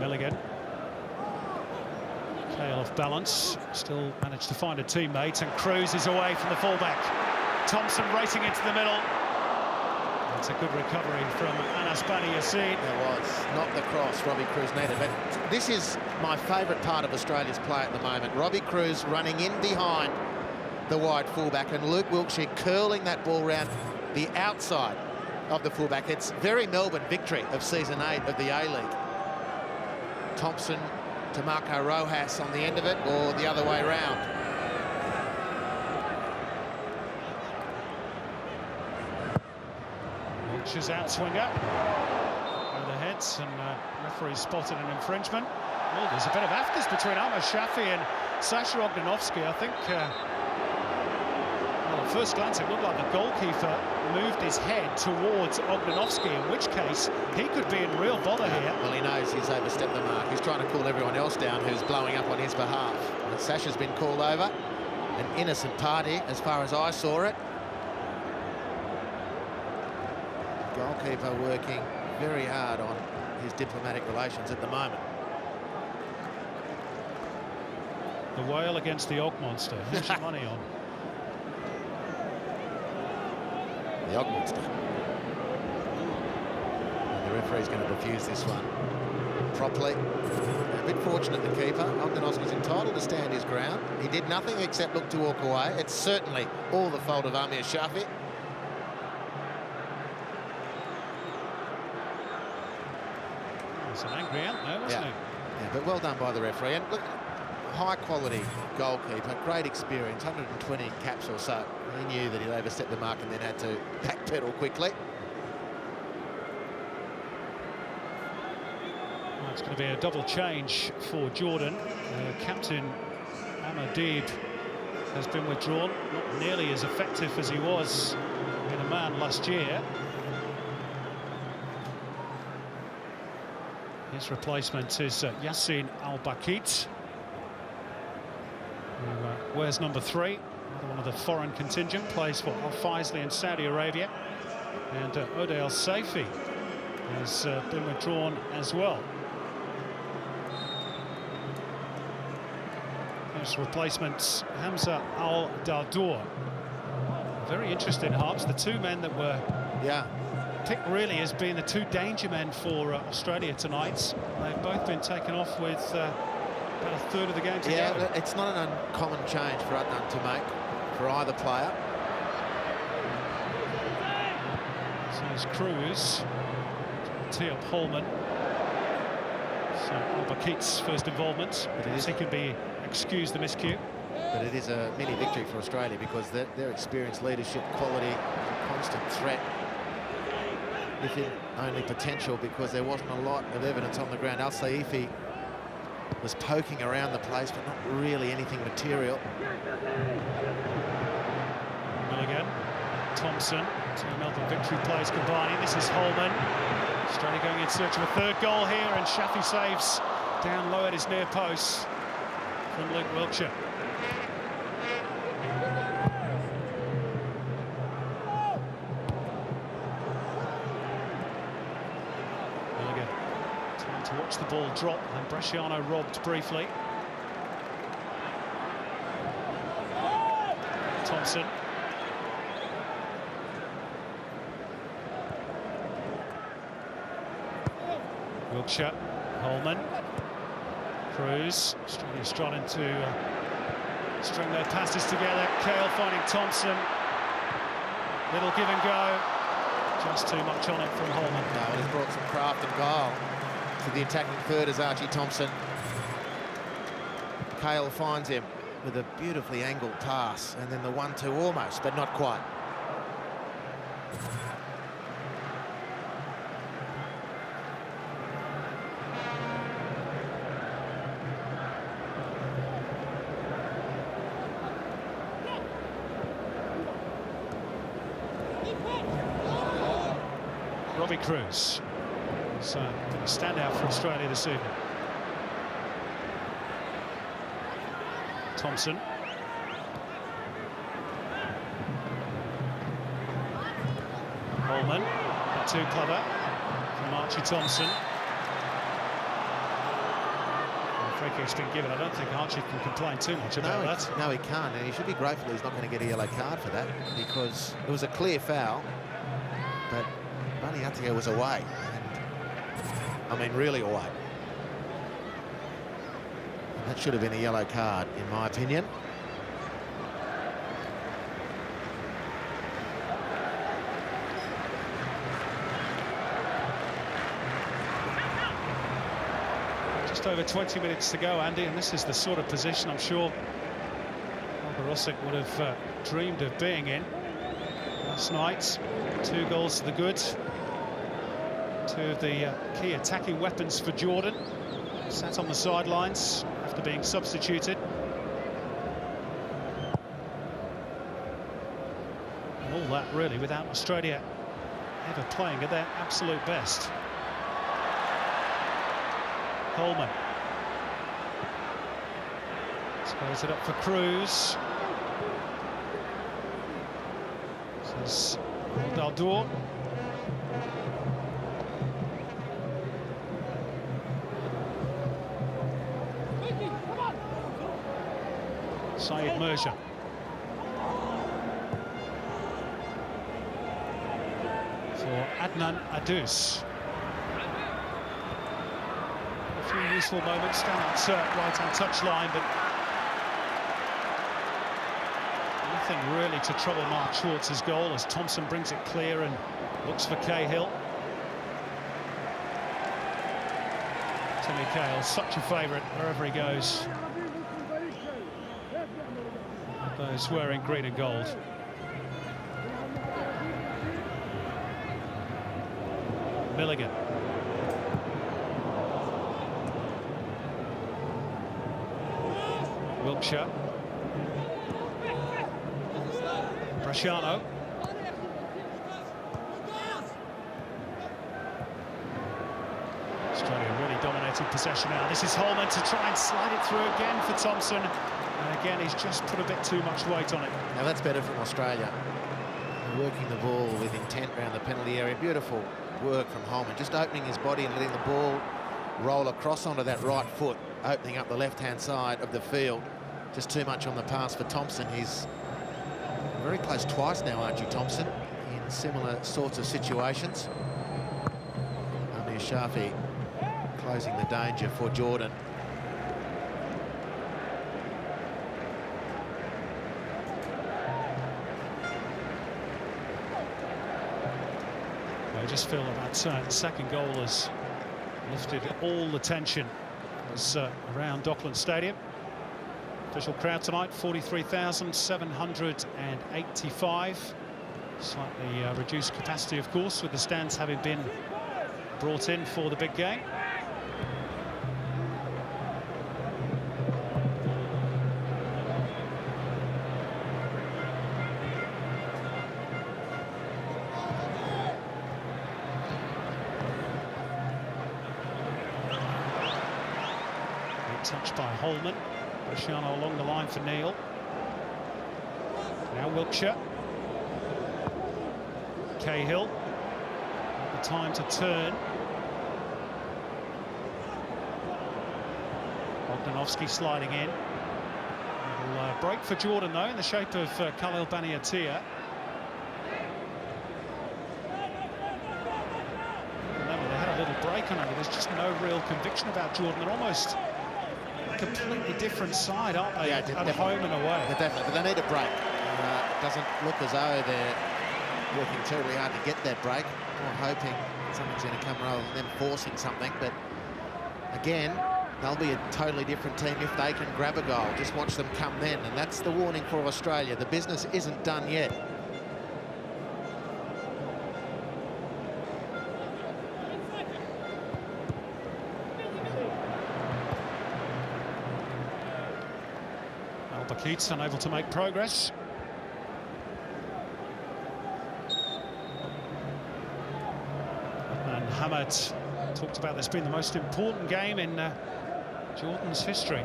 Milligan. Tail off balance, still managed to find a teammate, and Cruz is away from the fullback. Thompson racing into the middle. It's a good recovery from Anas Bani Yassin. There was not the cross Robbie Cruz needed, but this is my favourite part of Australia's play at the moment. Robbie Cruz running in behind the wide fullback, and Luke Wilkshire curling that ball round the outside of the fullback. It's very Melbourne victory of season 8 of the A-League. Thompson to Marco Rojas on the end of it, or the other way round. Wilkshire's outswinger over the heads, and referee spotted an infringement. Oh, there's a bit of afters between Ahmad Shafi and Sasha Ogdanovsky. I think well, at first glance it looked like the goalkeeper moved his head towards Ogdanovsky, in which case he could be in real bother here. Well, he knows he's overstepped the mark. He's trying to cool everyone else down who's blowing up on his behalf. And Sasha's been called over. An innocent party, as far as I saw it. Goalkeeper working very hard on his diplomatic relations at the moment. The whale against the Og monster. Who's your money on? The Og monster. And the referee's going to defuse this one properly. A bit fortunate, the keeper. Ogdanovsky's entitled to stand his ground. He did nothing except look to walk away. It's certainly all the fault of Amir Shafi. It's an angry ant there, wasn't Yeah, but well done by the referee. And look, high-quality goalkeeper, great experience, 120 caps or so. He knew that he'd overstepped the mark and then had to backpedal quickly. Well, it's going to be a double change for Jordan. Captain Amadib has been withdrawn, not nearly as effective as he was in Oman last year. His replacement is Yassin Al-Bakit, who wears number 3, another one of the foreign contingent, plays for Al Faisaly in Saudi Arabia. And Ode El Saifi has been withdrawn as well. His replacements, Hamza Al-Dardour. Very interesting, Harps. The 2 men that were picked really as being the 2 danger men for Australia tonight. They've both been taken off with about a third of the game to go. Yeah, it's not an uncommon change for Adnan to make for either player. So it's Cruz, Tia Pullman. So Al-Bakit's first involvement. Perhaps he can be excused the miscue. But it is a mini victory for Australia because their experience, leadership, quality, constant threat. If in only potential, because there wasn't a lot of evidence on the ground. Al Saifi was poking around the place, but not really anything material. Milligan, Thompson, 2 Melbourne victory plays combining. This is Holman. Australia going in search of a third goal here, and Shafi saves down low at his near post from Luke Wiltshire. Milligan trying to watch the ball drop, and Bresciano robbed briefly. Thompson. Wiltshire, Holman, Cruz. Australia's trying to string their passes together. Kale finding Thompson. Little give and go. Just too much on it from Holman. No, he's brought some craft and guile to the attacking third as Archie Thompson. Kale finds him with a beautifully angled pass, and then the 1-2 almost, but not quite. Robbie Cruz. So, a standout for Australia this evening. Thompson. Holman, not too clever from Archie Thompson. The free kick's been given. I don't think Archie can complain too much about that. No, he can't, and he should be grateful he's not going to get a yellow card for that, because it was a clear foul, but Baniatia was away, and, I mean really away. That should have been a yellow card, in my opinion. Just over 20 minutes to go, Andy, and this is the sort of position I'm sure Barosic would have dreamed of being in last night. 2 goals to the good. 2 of the key attacking weapons for Jordan sat on the sidelines after being substituted. And all that really without Australia ever playing at their absolute best. Holman. Squares it up for Cruz. This is Daldor. Syed Mirza. For Adnan Adus. A few useful moments down that right-hand touchline, but nothing really to trouble Mark Schwartz's goal as Thompson brings it clear and looks for Cahill. Timmy Cahill, such a favourite wherever he goes. Those wearing green and gold. Milligan. Wiltshire. Bresciano. Australia really dominating possession now. This is Holman to try and slide it through again for Thompson. And again, he's just put a bit too much weight on it. Now that's better from Australia. They're working the ball with intent around the penalty area. Beautiful work from Holman, just opening his body and letting the ball roll across onto that right foot, opening up the left-hand side of the field. Just too much on the pass for Thompson. He's very close twice now, Archie Thompson, in similar sorts of situations. Amir Shafi closing the danger for Jordan. I just feel that second goal has lifted all the tension around Dockland Stadium. Official crowd tonight, 43,785. Slightly reduced capacity, of course, with the stands having been brought in for the big game. touch by Holman. Cristiano along the line for Neil. Now Wiltshire. Cahill. Not the time to turn. Bogdanovsky sliding in. Little break for Jordan though, in the shape of Khalil Baniatia. Remember, they had a little break on it. There's just no real conviction about Jordan. They're almost a completely different side, aren't they? Yeah, at home and away. Definitely, but they need a break. It doesn't look as though they're working terribly hard to get that break, or hoping something's going to come rather than them forcing something. But again, they'll be a totally different team if they can grab a goal. Just watch them come then, and that's the warning for Australia. The business isn't done yet. Al-Bakit's unable to make progress. And Hamad talked about this being the most important game in Jordan's history.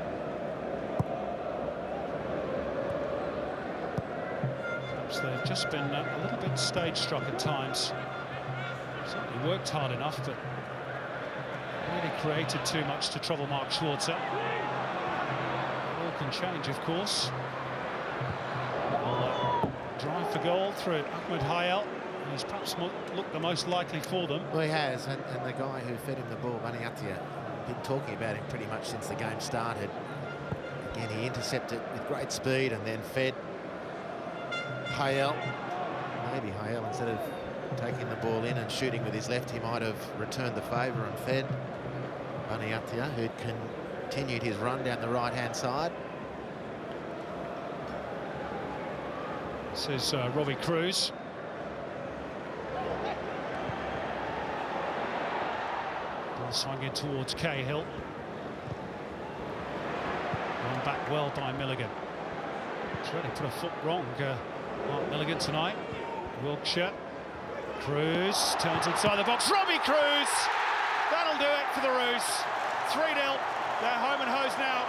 Perhaps they've just been a little bit stage-struck at times. Certainly worked hard enough, but really created too much to trouble Mark Schwarzer. All can change, of course. Drive for goal through Ahmed Hayel. He's perhaps looked the most likely for them. Well, he has, and the guy who fed him the ball, Baniatia, been talking about him pretty much since the game started. Again, he intercepted with great speed and then fed Hayel. Maybe Hayel, instead of taking the ball in and shooting with his left, he might have returned the favour and fed Baniatia, who'd continued his run down the right-hand side. This is Robbie Cruz. Ball swung in towards Cahill. Run back well by Milligan. He's really put a foot wrong, Mark Milligan tonight. Wiltshire. Cruz turns inside the box. Robbie Cruz! That'll do it for the Roos. 3-0. They're home and hosed now.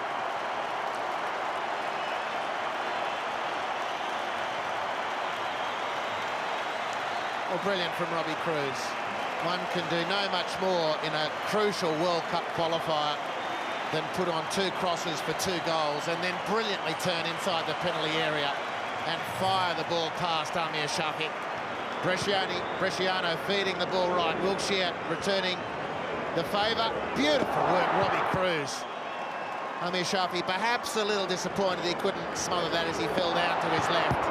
Well, brilliant from Robbie Cruz. One can do no much more in a crucial World Cup qualifier than put on 2 crosses for 2 goals and then brilliantly turn inside the penalty area and fire the ball past Amir Shafi. Bresciano feeding the ball right. Wiltshire returning the favour. Beautiful work, Robbie Cruz. Amir Shafi perhaps a little disappointed he couldn't smother that as he fell down to his left.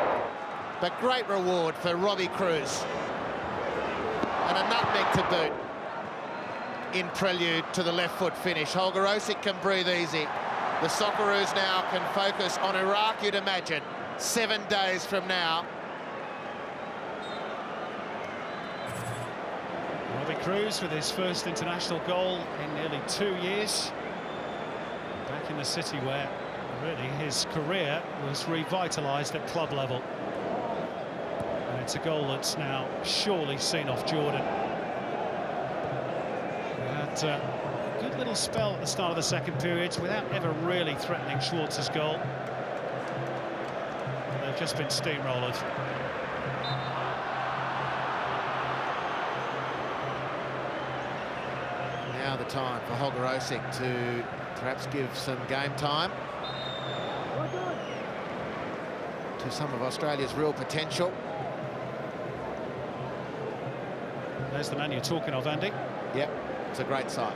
But great reward for Robbie Cruz. And a nutmeg to boot in prelude to the left foot finish. Holger Osick can breathe easy. The Socceroos now can focus on Iraq, you'd imagine, 7 days from now. Robbie Cruz with his first international goal in nearly 2 years. Back in the city where really his career was revitalised at club level. And it's a goal that's now surely seen off Jordan. We had a good little spell at the start of the second period without ever really threatening Schwartz's goal. They've just been steamrolled. Now the time for Holger Osick to perhaps give some game time to some of Australia's real potential. There's the man you're talking of, Andy. Yep, it's a great sight.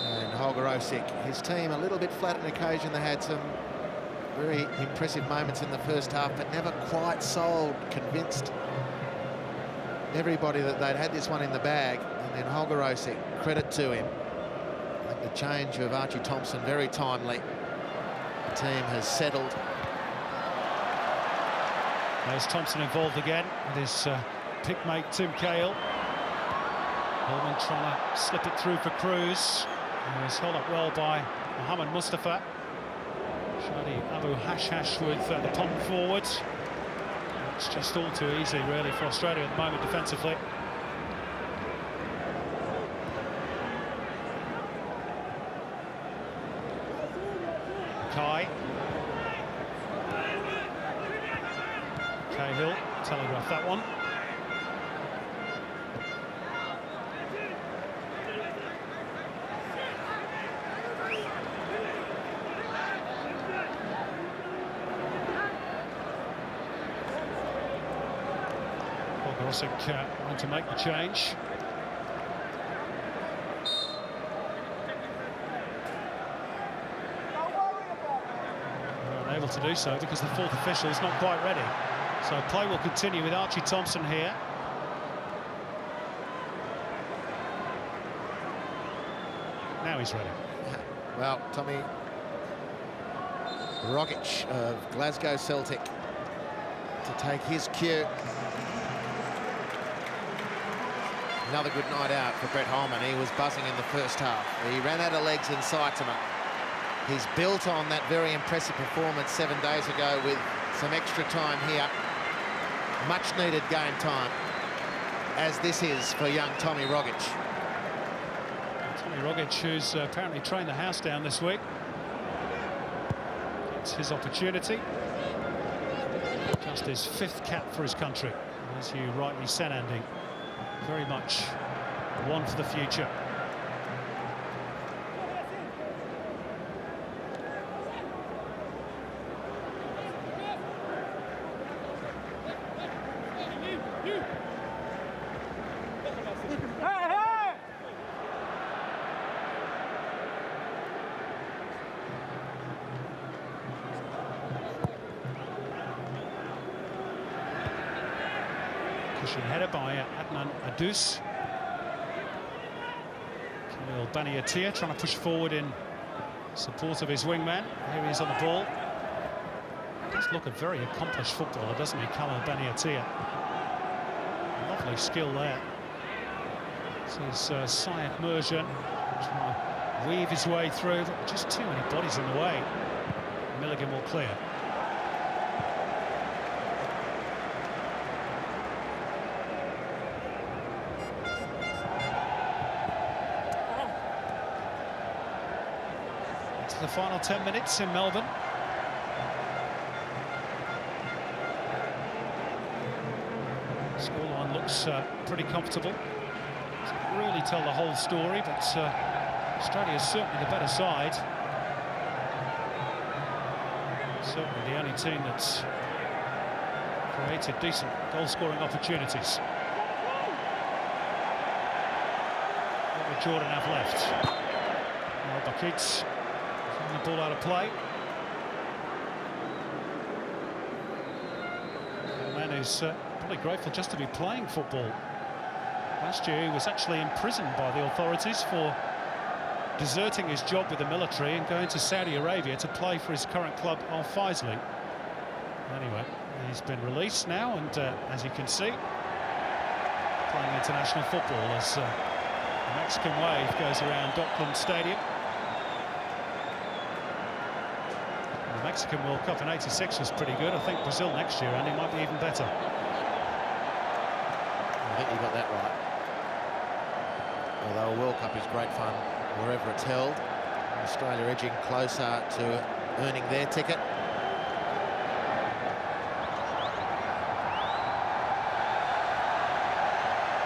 And Holger Osick, his team a little bit flat on occasion. They had some very impressive moments in the first half, but never quite sold, convinced everybody that they'd had this one in the bag. And then Holger Osick, credit to him. I think the change of Archie Thompson, very timely. The team has settled. There's Thompson involved again with his pick mate Tim Cahill. Holman trying to slip it through for Cruz. He was held up well by Mohammed Mustafa. Shadi Abu Hashash with the pump forward. It's just all too easy really for Australia at the moment defensively. Cahill telegraphed that one. Rosick wanting to make the change. They're unable to do so because the fourth official is not quite ready. So play will continue with Archie Thompson here. Now he's ready. Well, Tommy Rogic of Glasgow Celtic to take his cue. Another good night out for Brett Holman. He was buzzing in the first half. He ran out of legs in Saitama. He's built on that very impressive performance 7 days ago with some extra time here. Much needed game time, as this is for young Tommy Rogic. Tommy Rogic, who's apparently trained the house down this week. It's his opportunity. Just his 5th cap for his country, as you rightly said, Andy. Very much one for the future. Cushion header by Adnan Adus. Kamil Baniatia trying to push forward in support of his wingman. Here he is on the ball. Does look a very accomplished footballer, doesn't he, Kamil Baniatia? Lovely skill there. This is Syed Merjan trying to weave his way through, but just too many bodies in the way. Milligan will clear. The final 10 minutes in Melbourne. Scoreline looks pretty comfortable. Doesn't really tell the whole story, but Australia is certainly the better side. Certainly the only team that's created decent goal-scoring opportunities. What would Jordan have left? Well, Bakits the ball out of play. A man who's probably grateful just to be playing football. Last year he was actually imprisoned by the authorities for deserting his job with the military and going to Saudi Arabia to play for his current club, Al Faisaly. Anyway, he's been released now, and as you can see, playing international football as the Mexican wave goes around Dockland Stadium. The Mexican World Cup in '86 was pretty good. I think Brazil next year, Andy, might be even better. I think you got that right. Although a World Cup is great fun wherever it's held. Australia edging closer to earning their ticket.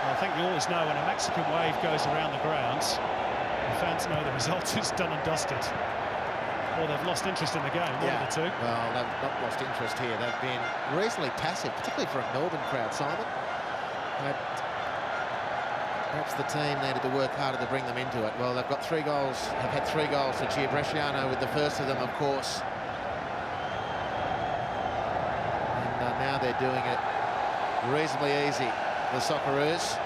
Well, I think you always know when a Mexican wave goes around the grounds, the fans know the result is done and dusted. Or they've lost interest in the game, one of the two. Well, they've not lost interest here. They've been reasonably passive, particularly for a Melbourne crowd, Simon. But perhaps the team needed to work harder to bring them into it. Well, they've got 3 goals, have had 3 goals to cheer Bresciano with the first of them, of course. And now they're doing it reasonably easy, the Socceroos.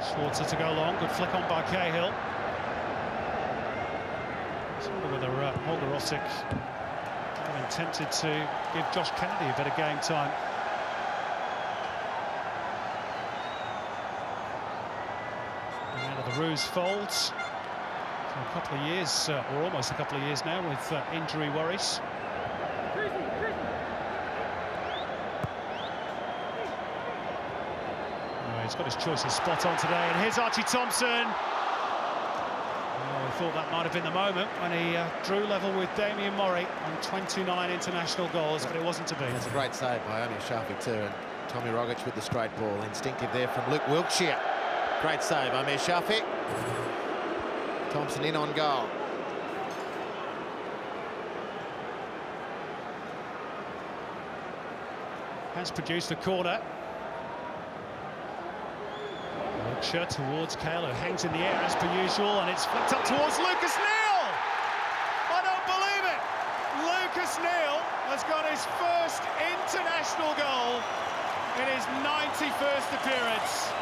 Schwarzer to go long, good flick on by Cahill. I wonder whether Holger Rosick might have been tempted to give Josh Kennedy a bit of game time. Out of the Roos folds. A couple of years, or almost a couple of years now, with injury worries. He's got his choices spot on today, and here's Archie Thompson. I thought that might have been the moment when he drew level with Damien Murray on 29 international goals, but it wasn't to be. It's a great save by Amir Shafi too, and Tommy Rogic with the straight ball. Instinctive there from Luke Wiltshire. Great save, Amir Shafi. Thompson in on goal. Has produced a corner. Wiltshire towards Cale, who hangs in the air as per usual, and it's flicked up towards Lucas Neal. I don't believe it. Lucas Neal has got his first international goal in his 91st appearance.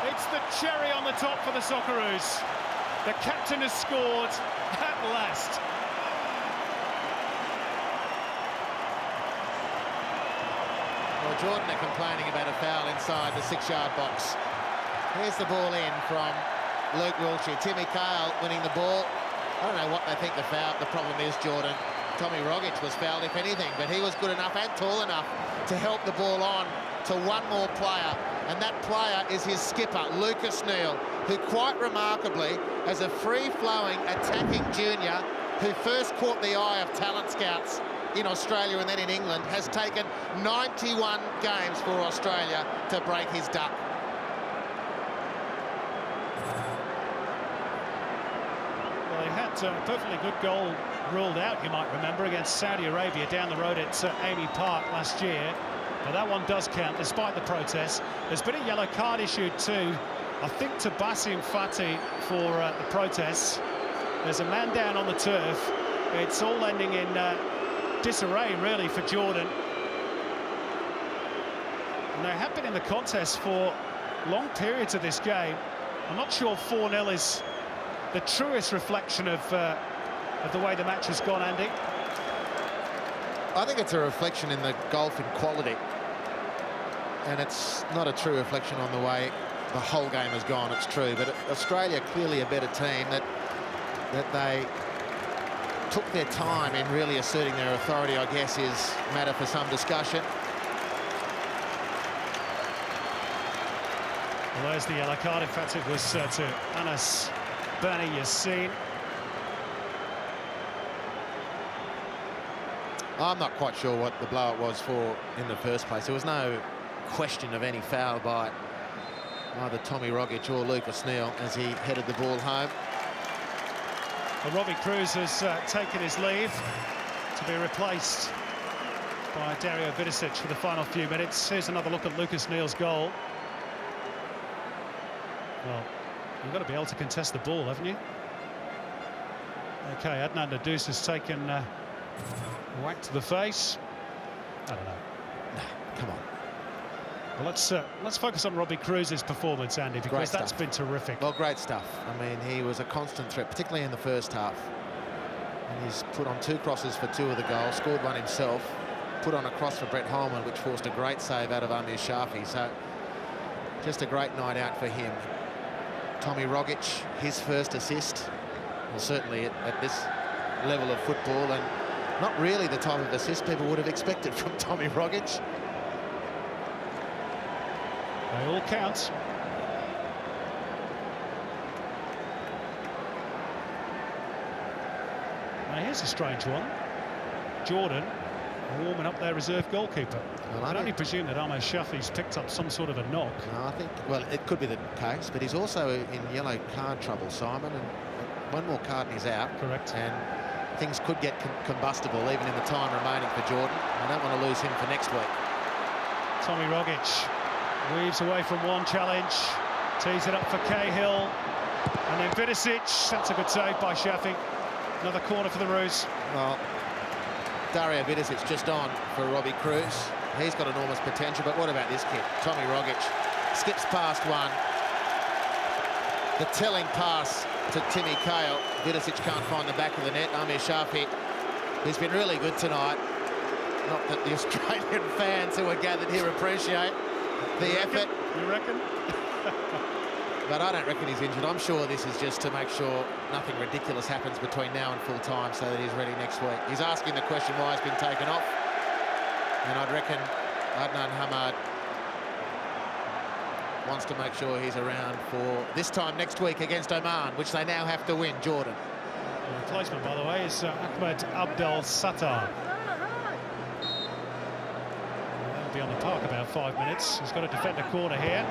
It's the cherry on the top for the Socceroos. The captain has scored at last. Well, Jordan are complaining about a foul inside the 6-yard box. Here's the ball in from Luke Wiltshire. Timmy Cale winning the ball. I don't know what they think the problem is, Jordan. Tommy Rogic was fouled, if anything, but he was good enough and tall enough to help the ball on to one more player, and that player is his skipper, Lucas Neal, who quite remarkably, as a free-flowing attacking junior who first caught the eye of talent scouts in Australia and then in England, has taken 91 games for Australia to break his duck. Well, he had a perfectly good goal ruled out, you might remember, against Saudi Arabia down the road at Amy Park last year. But that one does count, despite the protests. There's been a yellow card issued too, I think, to Basim Fati for the protests. There's a man down on the turf. It's all ending in disarray, really, for Jordan. And they have been in the contest for long periods of this game. I'm not sure 4-0 is the truest reflection of the way the match has gone, Andy. I think it's a reflection in the golf in quality, and it's not a true reflection on the way the whole game has gone. It's true, but Australia clearly a better team, that they took their time in really asserting their authority, I guess, is matter for some discussion. Well, there's the yellow card. In fact, it was to Anas Bani Yassin. I'm not quite sure what the blow-up was for in the first place. There was no question of any foul by either Tommy Rogic or Lucas Neal as he headed the ball home. Well, Robbie Cruz has taken his leave to be replaced by Dario Vidicic for the final few minutes. Here's another look at Lucas Neal's goal. Well, you've got to be able to contest the ball, haven't you? Okay, Adnan Nadus has taken whack to the face. I don't know. No, come on. Well, let's focus on Robbie Cruz's performance, Andy, because that's been terrific. Well, great stuff. I mean, he was a constant threat, particularly in the first half. And he's put on 2 crosses for 2 of the goals, scored one himself, put on a cross for Brett Holman, which forced a great save out of Amir Shafi. So, just a great night out for him. Tommy Rogic, his first assist, well, certainly at this level of football, and not really the type of assist people would have expected from Tommy Rogic. They all count. Now here's a strange one. Jordan warming up their reserve goalkeeper. Well, I can only presume that Amir Shafi's picked up some sort of a knock. No, I think, well, it could be the case, but he's also in yellow card trouble, Simon, and one more card and he's out. Correct. And things could get combustible even in the time remaining for Jordan. I don't want to lose him for next week. Tommy Rogic weaves away from one challenge, tees it up for Cahill, and then Vidicic. That's a good save by Shafi. Another corner for the Roos. Well, Dario Vidicic just on for Robbie Cruz. He's got enormous potential, but what about this kid? Tommy Rogic skips past one. The telling pass to Timmy Cale. Vidicic can't find the back of the net. Amir Shafi, who's been really good tonight. Not that the Australian fans who are gathered here appreciate the effort. You reckon? but I don't reckon he's injured. I'm sure this is just to make sure nothing ridiculous happens between now and full time so that he's ready next week. He's asking the question why he's been taken off, and I'd reckon Adnan Hamad wants to make sure he's around for this time next week against Oman, which they now have to win. Jordan. The replacement, by the way, is Ahmed Abdel Sattar. He'll be on the park about 5 minutes. He's got to defend a corner here.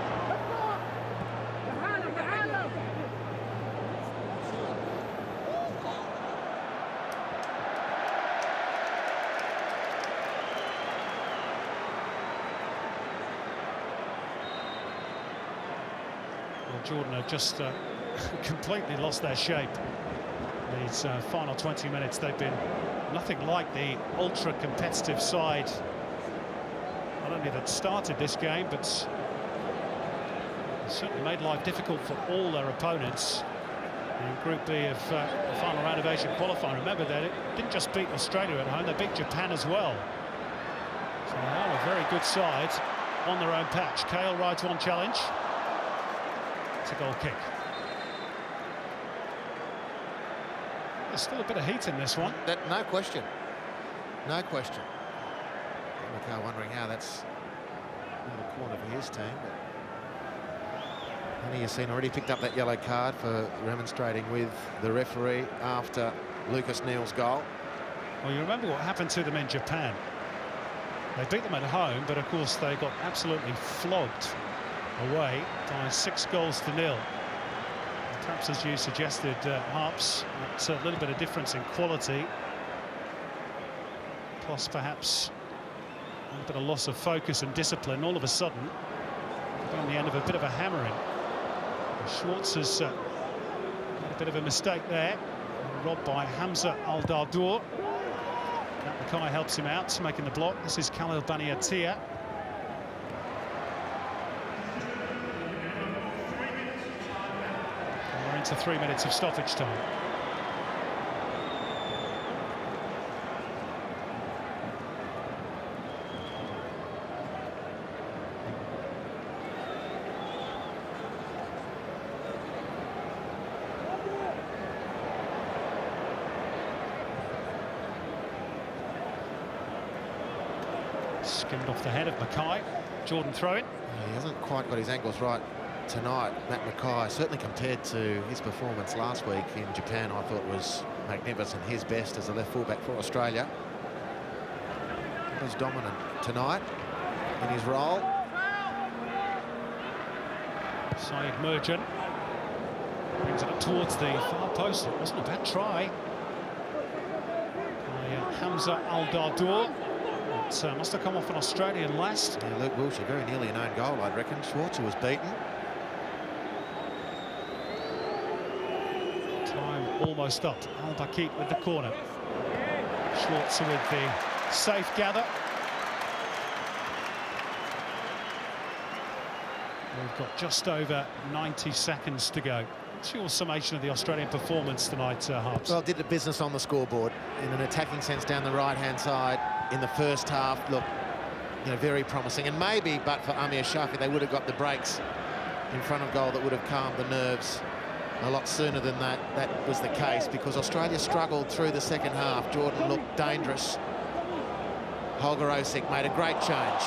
Jordan have just completely lost their shape. These final 20 minutes, they've been nothing like the ultra-competitive side, not only that started this game, but certainly made life difficult for all their opponents in Group B of the final round of Asian qualifying. Remember that it didn't just beat Australia at home, they beat Japan as well. So they are a very good side on their own patch. Kale rides one challenge. It's a goal kick. There's still a bit of heat in this one. No question. No question. McCarr wondering how that's in the corner for his team. But Honey Yassine already picked up that yellow card for remonstrating with the referee after Lucas Neal's goal. Well, you remember what happened to them in Japan. They beat them at home, but of course they got absolutely flogged away by 6-0. Perhaps, as you suggested, Harps, that's a little bit of difference in quality, plus perhaps a little bit of loss of focus and discipline. All of a sudden, on the end of a bit of a hammering. Schwartz has made a bit of a mistake there, robbed by Hamza Al-Dardour. Mackay helps him out, making the block. This is Khalil Baniatia. To 3 minutes of stoppage time. Skimmed off the head of Mackay. Jordan throwing. He hasn't quite got his angles right tonight. Matt Mackay, certainly compared to his performance last week in Japan, I thought was magnificent. His best as a left fullback for Australia. He was dominant tonight in his role. Syed Merchant brings it up towards the far post. It wasn't a bad try by Hamza Al-Dardour. It must have come off an Australian last. Yeah, Luke Wilshire, very nearly an own goal, I'd reckon. Schwarzer was beaten. Almost up. Al-Bakit with the corner. Schwarzer with the safe gather. We've got just over 90 seconds to go. What's your summation of the Australian performance tonight, Harps? Well, did the business on the scoreboard in an attacking sense down the right-hand side in the first half. Look, you know, very promising. And maybe, but for Amir Shafi, they would have got the breaks in front of goal that would have calmed the nerves a lot sooner than that was the case, because Australia struggled through the second half. Jordan looked dangerous. Holger Osik made a great change.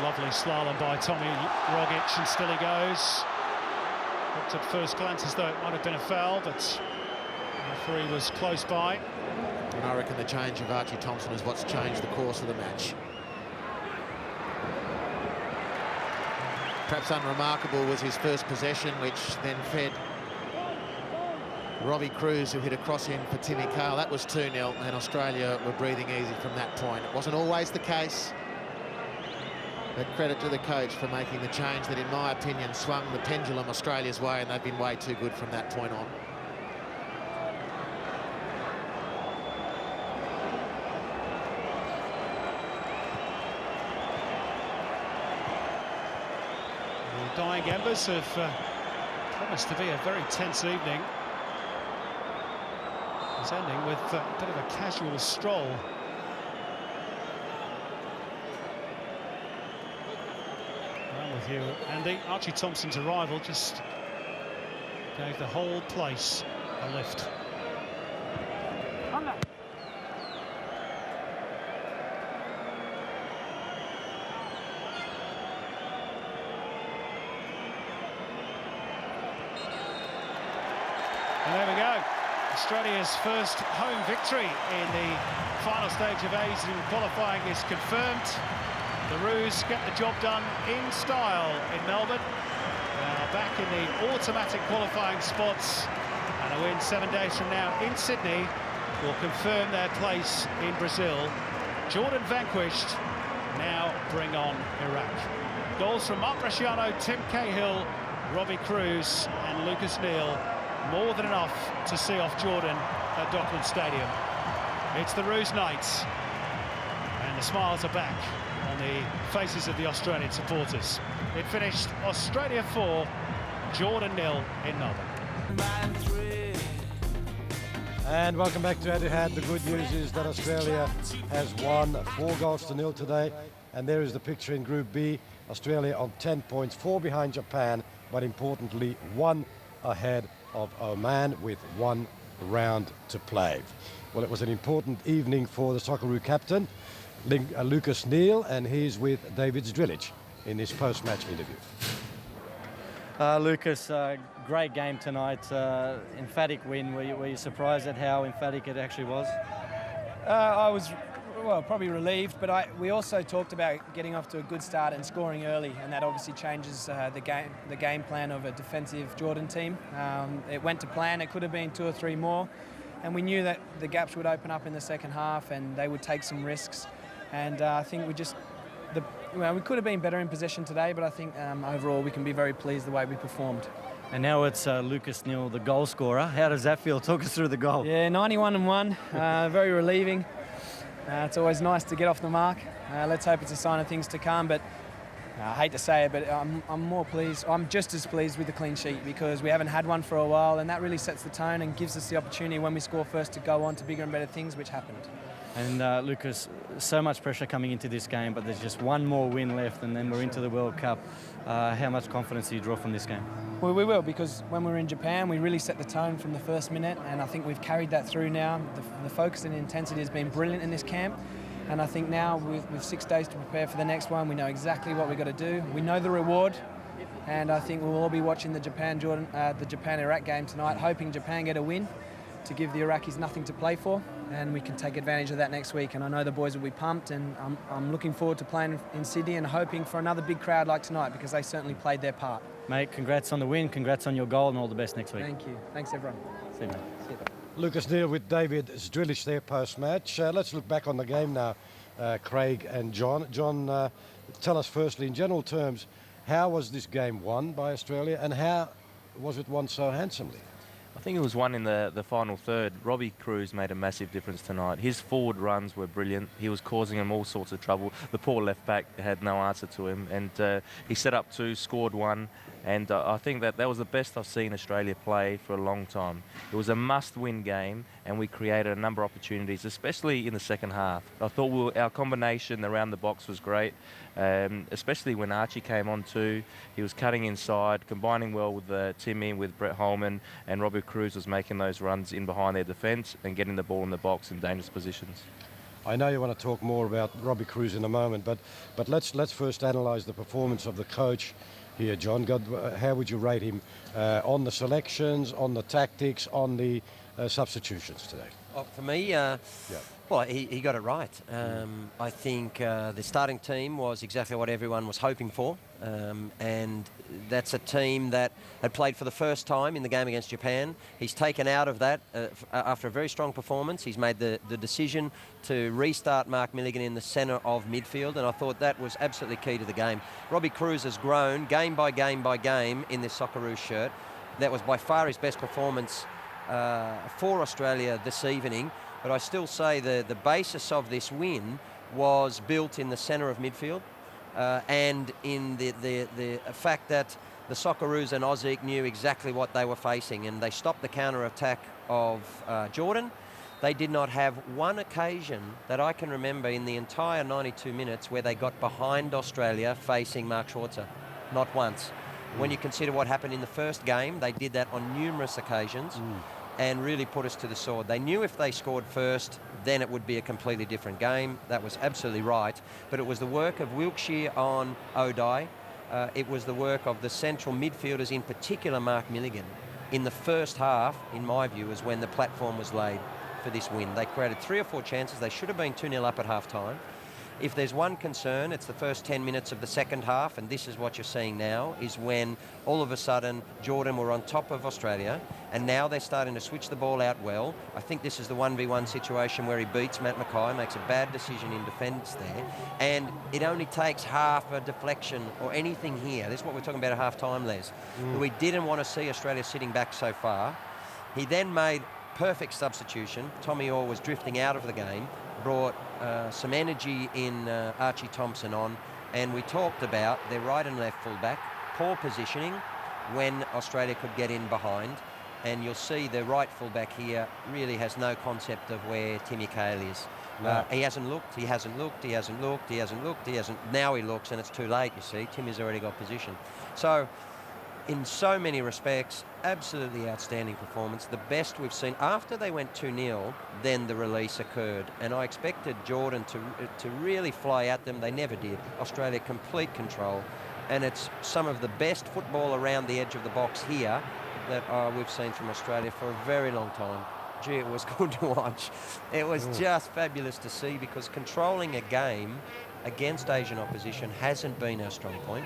Lovely slalom by Tommy Rogic, and still he goes. Looked at first glance as though it might have been a foul, but the referee was close by. And I reckon the change of Archie Thompson is what's changed the course of the match. Perhaps unremarkable was his first possession, which then fed Robbie Cruz, who hit a cross-in for Timmy Kale. That was 2-0, and Australia were breathing easy from that point. It wasn't always the case, but credit to the coach for making the change that, in my opinion, swung the pendulum Australia's way, and they've been way too good from that point on. Dying embers have promised to be a very tense evening. It's ending with a bit of a casual stroll. Well, with with you, Andy. Archie Thompson's arrival just gave the whole place a lift. And there we go. Australia's first home victory in the final stage of Asian qualifying is confirmed. The Roos get the job done in style in Melbourne. Now back in the automatic qualifying spots, and a win 7 days from now in Sydney will confirm their place in Brazil. Jordan vanquished, now bring on Iraq. Goals from Mark Bresciano, Tim Cahill, Robbie Cruz and Lucas Neal. More than enough to see off Jordan at Dockland Stadium. It's the Roos Knights, and the smiles are back on the faces of the Australian supporters. It finished Australia 4, Jordan 0 in Melbourne. And welcome back to Etihad. The good news is that Australia has won 4-0 today. And there is the picture in Group B. Australia on 10 points, 4 behind Japan, but importantly 1 ahead of Oman with 1 round to play. Well, it was an important evening for the Socceroo captain, Lucas Neal, and he's with David Zdrilic in his post-match interview. Lucas, great game tonight. Emphatic win. Were you surprised at how emphatic it actually was? I was, well, probably relieved, but we also talked about getting off to a good start and scoring early, and that obviously changes the game plan of a defensive Jordan team. It went to plan. It could have been 2 or 3 more, and we knew that the gaps would open up in the second half and they would take some risks. And I think we could have been better in possession today, but I think overall we can be very pleased the way we performed. And now it's Lucas Neal, the goal scorer. How does that feel? Talk us through the goal. Yeah, 91-1, very relieving. It's always nice to get off the mark. Let's hope it's a sign of things to come, but I hate to say it, but I'm more pleased. I'm just as pleased with the clean sheet because we haven't had one for a while, and that really sets the tone and gives us the opportunity when we score first to go on to bigger and better things, which happened. And Lucas, so much pressure coming into this game, but there's just one more win left and then we're into the World Cup. How much confidence do you draw from this game? Well, we will, because when we were in Japan, we really set the tone from the first minute, and I think we've carried that through now. The focus and intensity has been brilliant in this camp, and I think now with 6 days to prepare for the next one, we know exactly what we've got to do. We know the reward, and I think we'll all be watching the Japan-Iraq game tonight, hoping Japan get a win to give the Iraqis nothing to play for, and we can take advantage of that next week. And I know the boys will be pumped, and I'm looking forward to playing in Sydney and hoping for another big crowd like tonight, because they certainly played their part. Mate, congrats on the win, congrats on your goal, and all the best next week. Thank you. Thanks, everyone. See you, mate. See you. Lucas Neal with David Zdrilic there post-match. Let's look back on the game now, Craig and John. John, tell us firstly, in general terms, how was this game won by Australia, and how was it won so handsomely? I think it was won in the final third. Robbie Cruz made a massive difference tonight. His forward runs were brilliant. He was causing them all sorts of trouble. The poor left back had no answer to him, and he set up 2, scored 1, and I think that was the best I've seen Australia play for a long time. It was a must-win game, and we created a number of opportunities, especially in the second half. I thought our combination around the box was great, especially when Archie came on too. He was cutting inside, combining well with Timmy, with Brett Holman, and Robbie Cruz was making those runs in behind their defence and getting the ball in the box in dangerous positions. I know you want to talk more about Robbie Cruz in a moment, but let's first analyse the performance of the coach here, John. How would you rate him on the selections, on the tactics, on the substitutions today? For me, well, he got it right. I think the starting team was exactly what everyone was hoping for, and that's a team that had played for the first time in the game against Japan. He's taken out of that after a very strong performance. He's made the decision to restart Mark Milligan in the centre of midfield, and I thought that was absolutely key to the game. Robbie Cruz has grown game by game by game in this Socceroos shirt. That was by far his best performance for Australia this evening, but I still say the basis of this win was built in the centre of midfield, and in the fact that the Socceroos and Aussies knew exactly what they were facing, and they stopped the counter-attack of Jordan. They did not have one occasion that I can remember in the entire 92 minutes where they got behind Australia facing Mark Schwarzer. not once. When you consider what happened in the first game, they did that on numerous occasions and really put us to the sword. They knew if they scored first, then it would be a completely different game. That was absolutely right. But it was the work of Wilkshire on O'Dai. It was the work of the central midfielders, in particular Mark Milligan. In the first half, in my view, is when the platform was laid for this win. They created 3 or 4 chances. They should have been 2-0 up at half-time. If there's one concern, it's the first 10 minutes of the second half, and this is what you're seeing now, is when all of a sudden Jordan were on top of Australia, and now they're starting to switch the ball out well. I think this is the 1v1 situation where he beats Matt Mackay, makes a bad decision in defence there, and it only takes half a deflection or anything here. This is what we're talking about at half-time, Les. We didn't want to see Australia sitting back so far. He then made perfect substitution. Tommy Orr was drifting out of the game, brought some energy in Archie Thompson on, and we talked about their right and left fullback, poor positioning when Australia could get in behind, and you'll see the right fullback here really has no concept of where Timmy Cahill is. He hasn't looked, he hasn't looked, he hasn't looked, he hasn't looked, he hasn't, now he looks and it's too late, you see. Timmy's already got position. So, in so many respects, absolutely outstanding performance. The best we've seen. After they went 2-0, then the release occurred. And I expected Jordan to really fly at them. They never did. Australia, complete control. And it's some of the best football around the edge of the box here that we've seen from Australia for a very long time. Gee, it was good to watch. It was just fabulous to see, because controlling a game against Asian opposition hasn't been our strong point.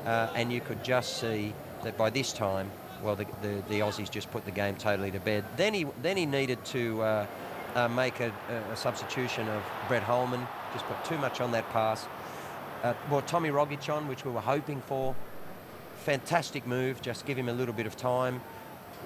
And you could just see that by this time, well, the Aussies just put the game totally to bed. Then he needed to make a substitution of Brett Holman, just put too much on that pass. Brought Tommy Rogic on, which we were hoping for. Fantastic move, just give him a little bit of time.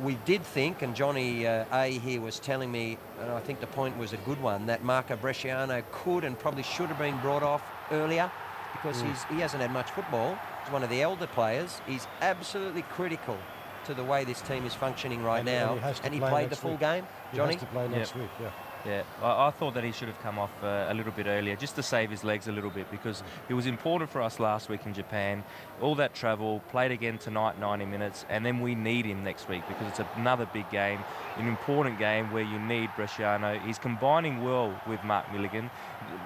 We did think, and Johnny A here was telling me, and I think the point was a good one, that Marco Bresciano could and probably should have been brought off earlier, because he hasn't had much football. He's one of the elder players. He's absolutely critical to the way this team is functioning right now. And he played the full game, Johnny? He has to play next week, yeah. Yeah, I thought that he should have come off a little bit earlier, just to save his legs a little bit, because it was important for us last week in Japan. All that travel, played again tonight, 90 minutes, and then we need him next week, because it's another big game, an important game where you need Bresciano. He's combining well with Mark Milligan.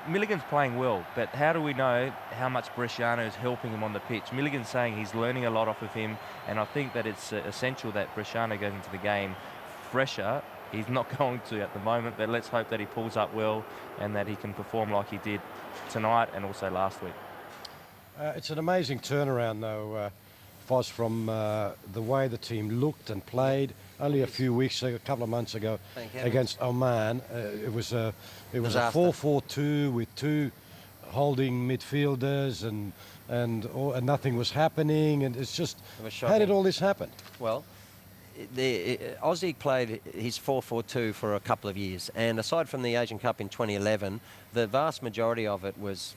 Milligan's playing well, but how do we know how much Bresciano is helping him on the pitch? Milligan's saying he's learning a lot off of him, and I think that it's essential that Bresciano goes into the game fresher. He's not going to at the moment, but let's hope that he pulls up well and that he can perform like he did tonight and also last week. It's an amazing turnaround, though, Foz, from the way the team looked and played. Only a few weeks ago, a couple of months ago, against Oman, it was a 4-4-2 with 2 holding midfielders, and nothing was happening, and it's just, how did all this happen? Well, Aussie played his 4-4-2 for a couple of years, and aside from the Asian Cup in 2011, the vast majority of it was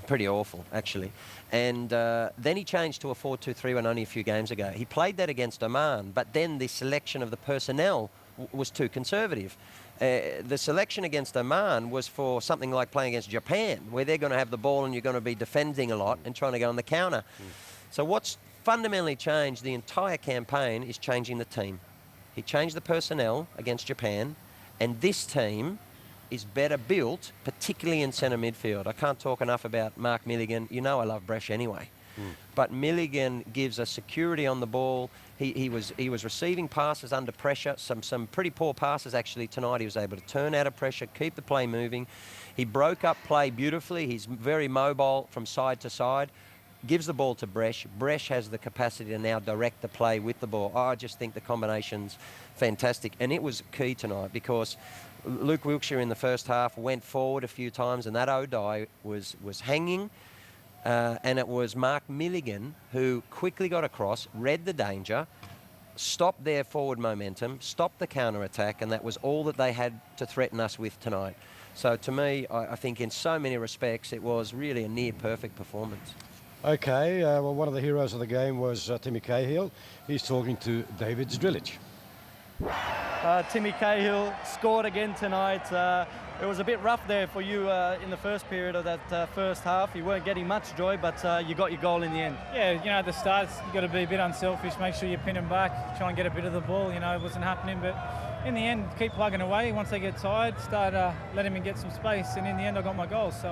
pretty awful, actually. And then he changed to a 4-2-3-1 only a few games ago. He played that against Oman, but then the selection of the personnel was too conservative. The selection against Oman was for something like playing against Japan, where they're going to have the ball and you're going to be defending a lot and trying to go on the counter. So what's fundamentally changed the entire campaign is changing the team. He changed the personnel against Japan, and this team is better built, particularly in centre midfield. I can't talk enough about Mark Milligan. You know I love Bresh anyway. But Milligan gives us security on the ball. He was receiving passes under pressure, some pretty poor passes actually tonight. He was able to turn out of pressure, keep the play moving. He broke up play beautifully. He's very mobile from side to side. Gives the ball to Bresh. Bresh has the capacity to now direct the play with the ball. I just think the combination's fantastic. And it was key tonight, because Luke Wilkshire in the first half went forward a few times, and that O'Dai was hanging. And it was Mark Milligan who quickly got across, read the danger, stopped their forward momentum, stopped the counter-attack, and that was all that they had to threaten us with tonight. So to me, I think in so many respects, it was really a near-perfect performance. Okay, well, one of the heroes of the game was Timmy Cahill. He's talking to David Zdrilic. Timmy Cahill scored again tonight. It was a bit rough there for you in the first period of that first half. You weren't getting much joy, but you got your goal in the end. Yeah, you know, at the start, you've got to be a bit unselfish, make sure you pin them back, try and get a bit of the ball. You know, it wasn't happening, but in the end, keep plugging away. Once they get tired, start letting them get some space, and in the end, I got my goal. So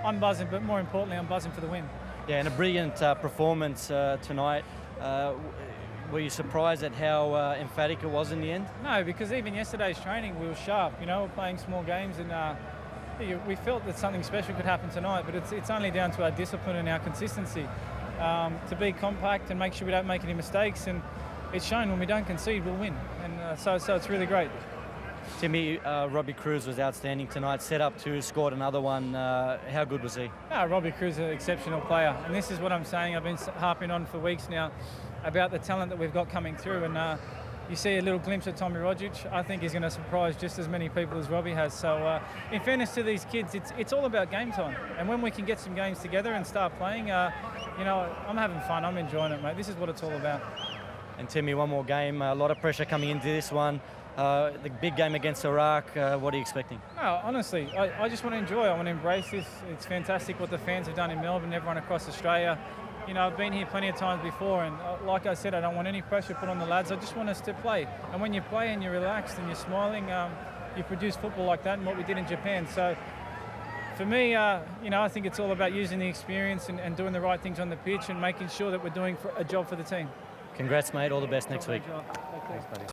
I'm buzzing, but more importantly, I'm buzzing for the win. Yeah, and a brilliant performance tonight. Were you surprised at how emphatic it was in the end? No, because even yesterday's training, we were sharp. You know, we're playing small games, and we felt that something special could happen tonight. But it's only down to our discipline and our consistency to be compact and make sure we don't make any mistakes. And it's shown when we don't concede, we'll win. And so it's really great. Timmy, Robbie Cruz was outstanding tonight. Set up two, scored another one. How good was he? Robbie Cruz is an exceptional player, and this is what I'm saying. I've been harping on for weeks now about the talent that we've got coming through, and you see a little glimpse of Tommy Rogic. I think he's going to surprise just as many people as Robbie has. So in fairness to these kids, it's all about game time, and when we can get some games together and start playing, you know, I'm having fun, I'm enjoying it, mate. This is what it's all about. And Timmy, one more game, a lot of pressure coming into this one. The big game against Iraq, what are you expecting? No, honestly, I just want to enjoy. I want to embrace this. It's fantastic what the fans have done in Melbourne, everyone across Australia. You know, I've been here plenty of times before, and like I said, I don't want any pressure put on the lads. I just want us to play. And when you play and you're relaxed and you're smiling, you produce football like that, and what we did in Japan. So for me, you know, I think it's all about using the experience and doing the right things on the pitch and making sure that we're doing a job for the team. Congrats, mate. All the best next week. Thanks, buddy.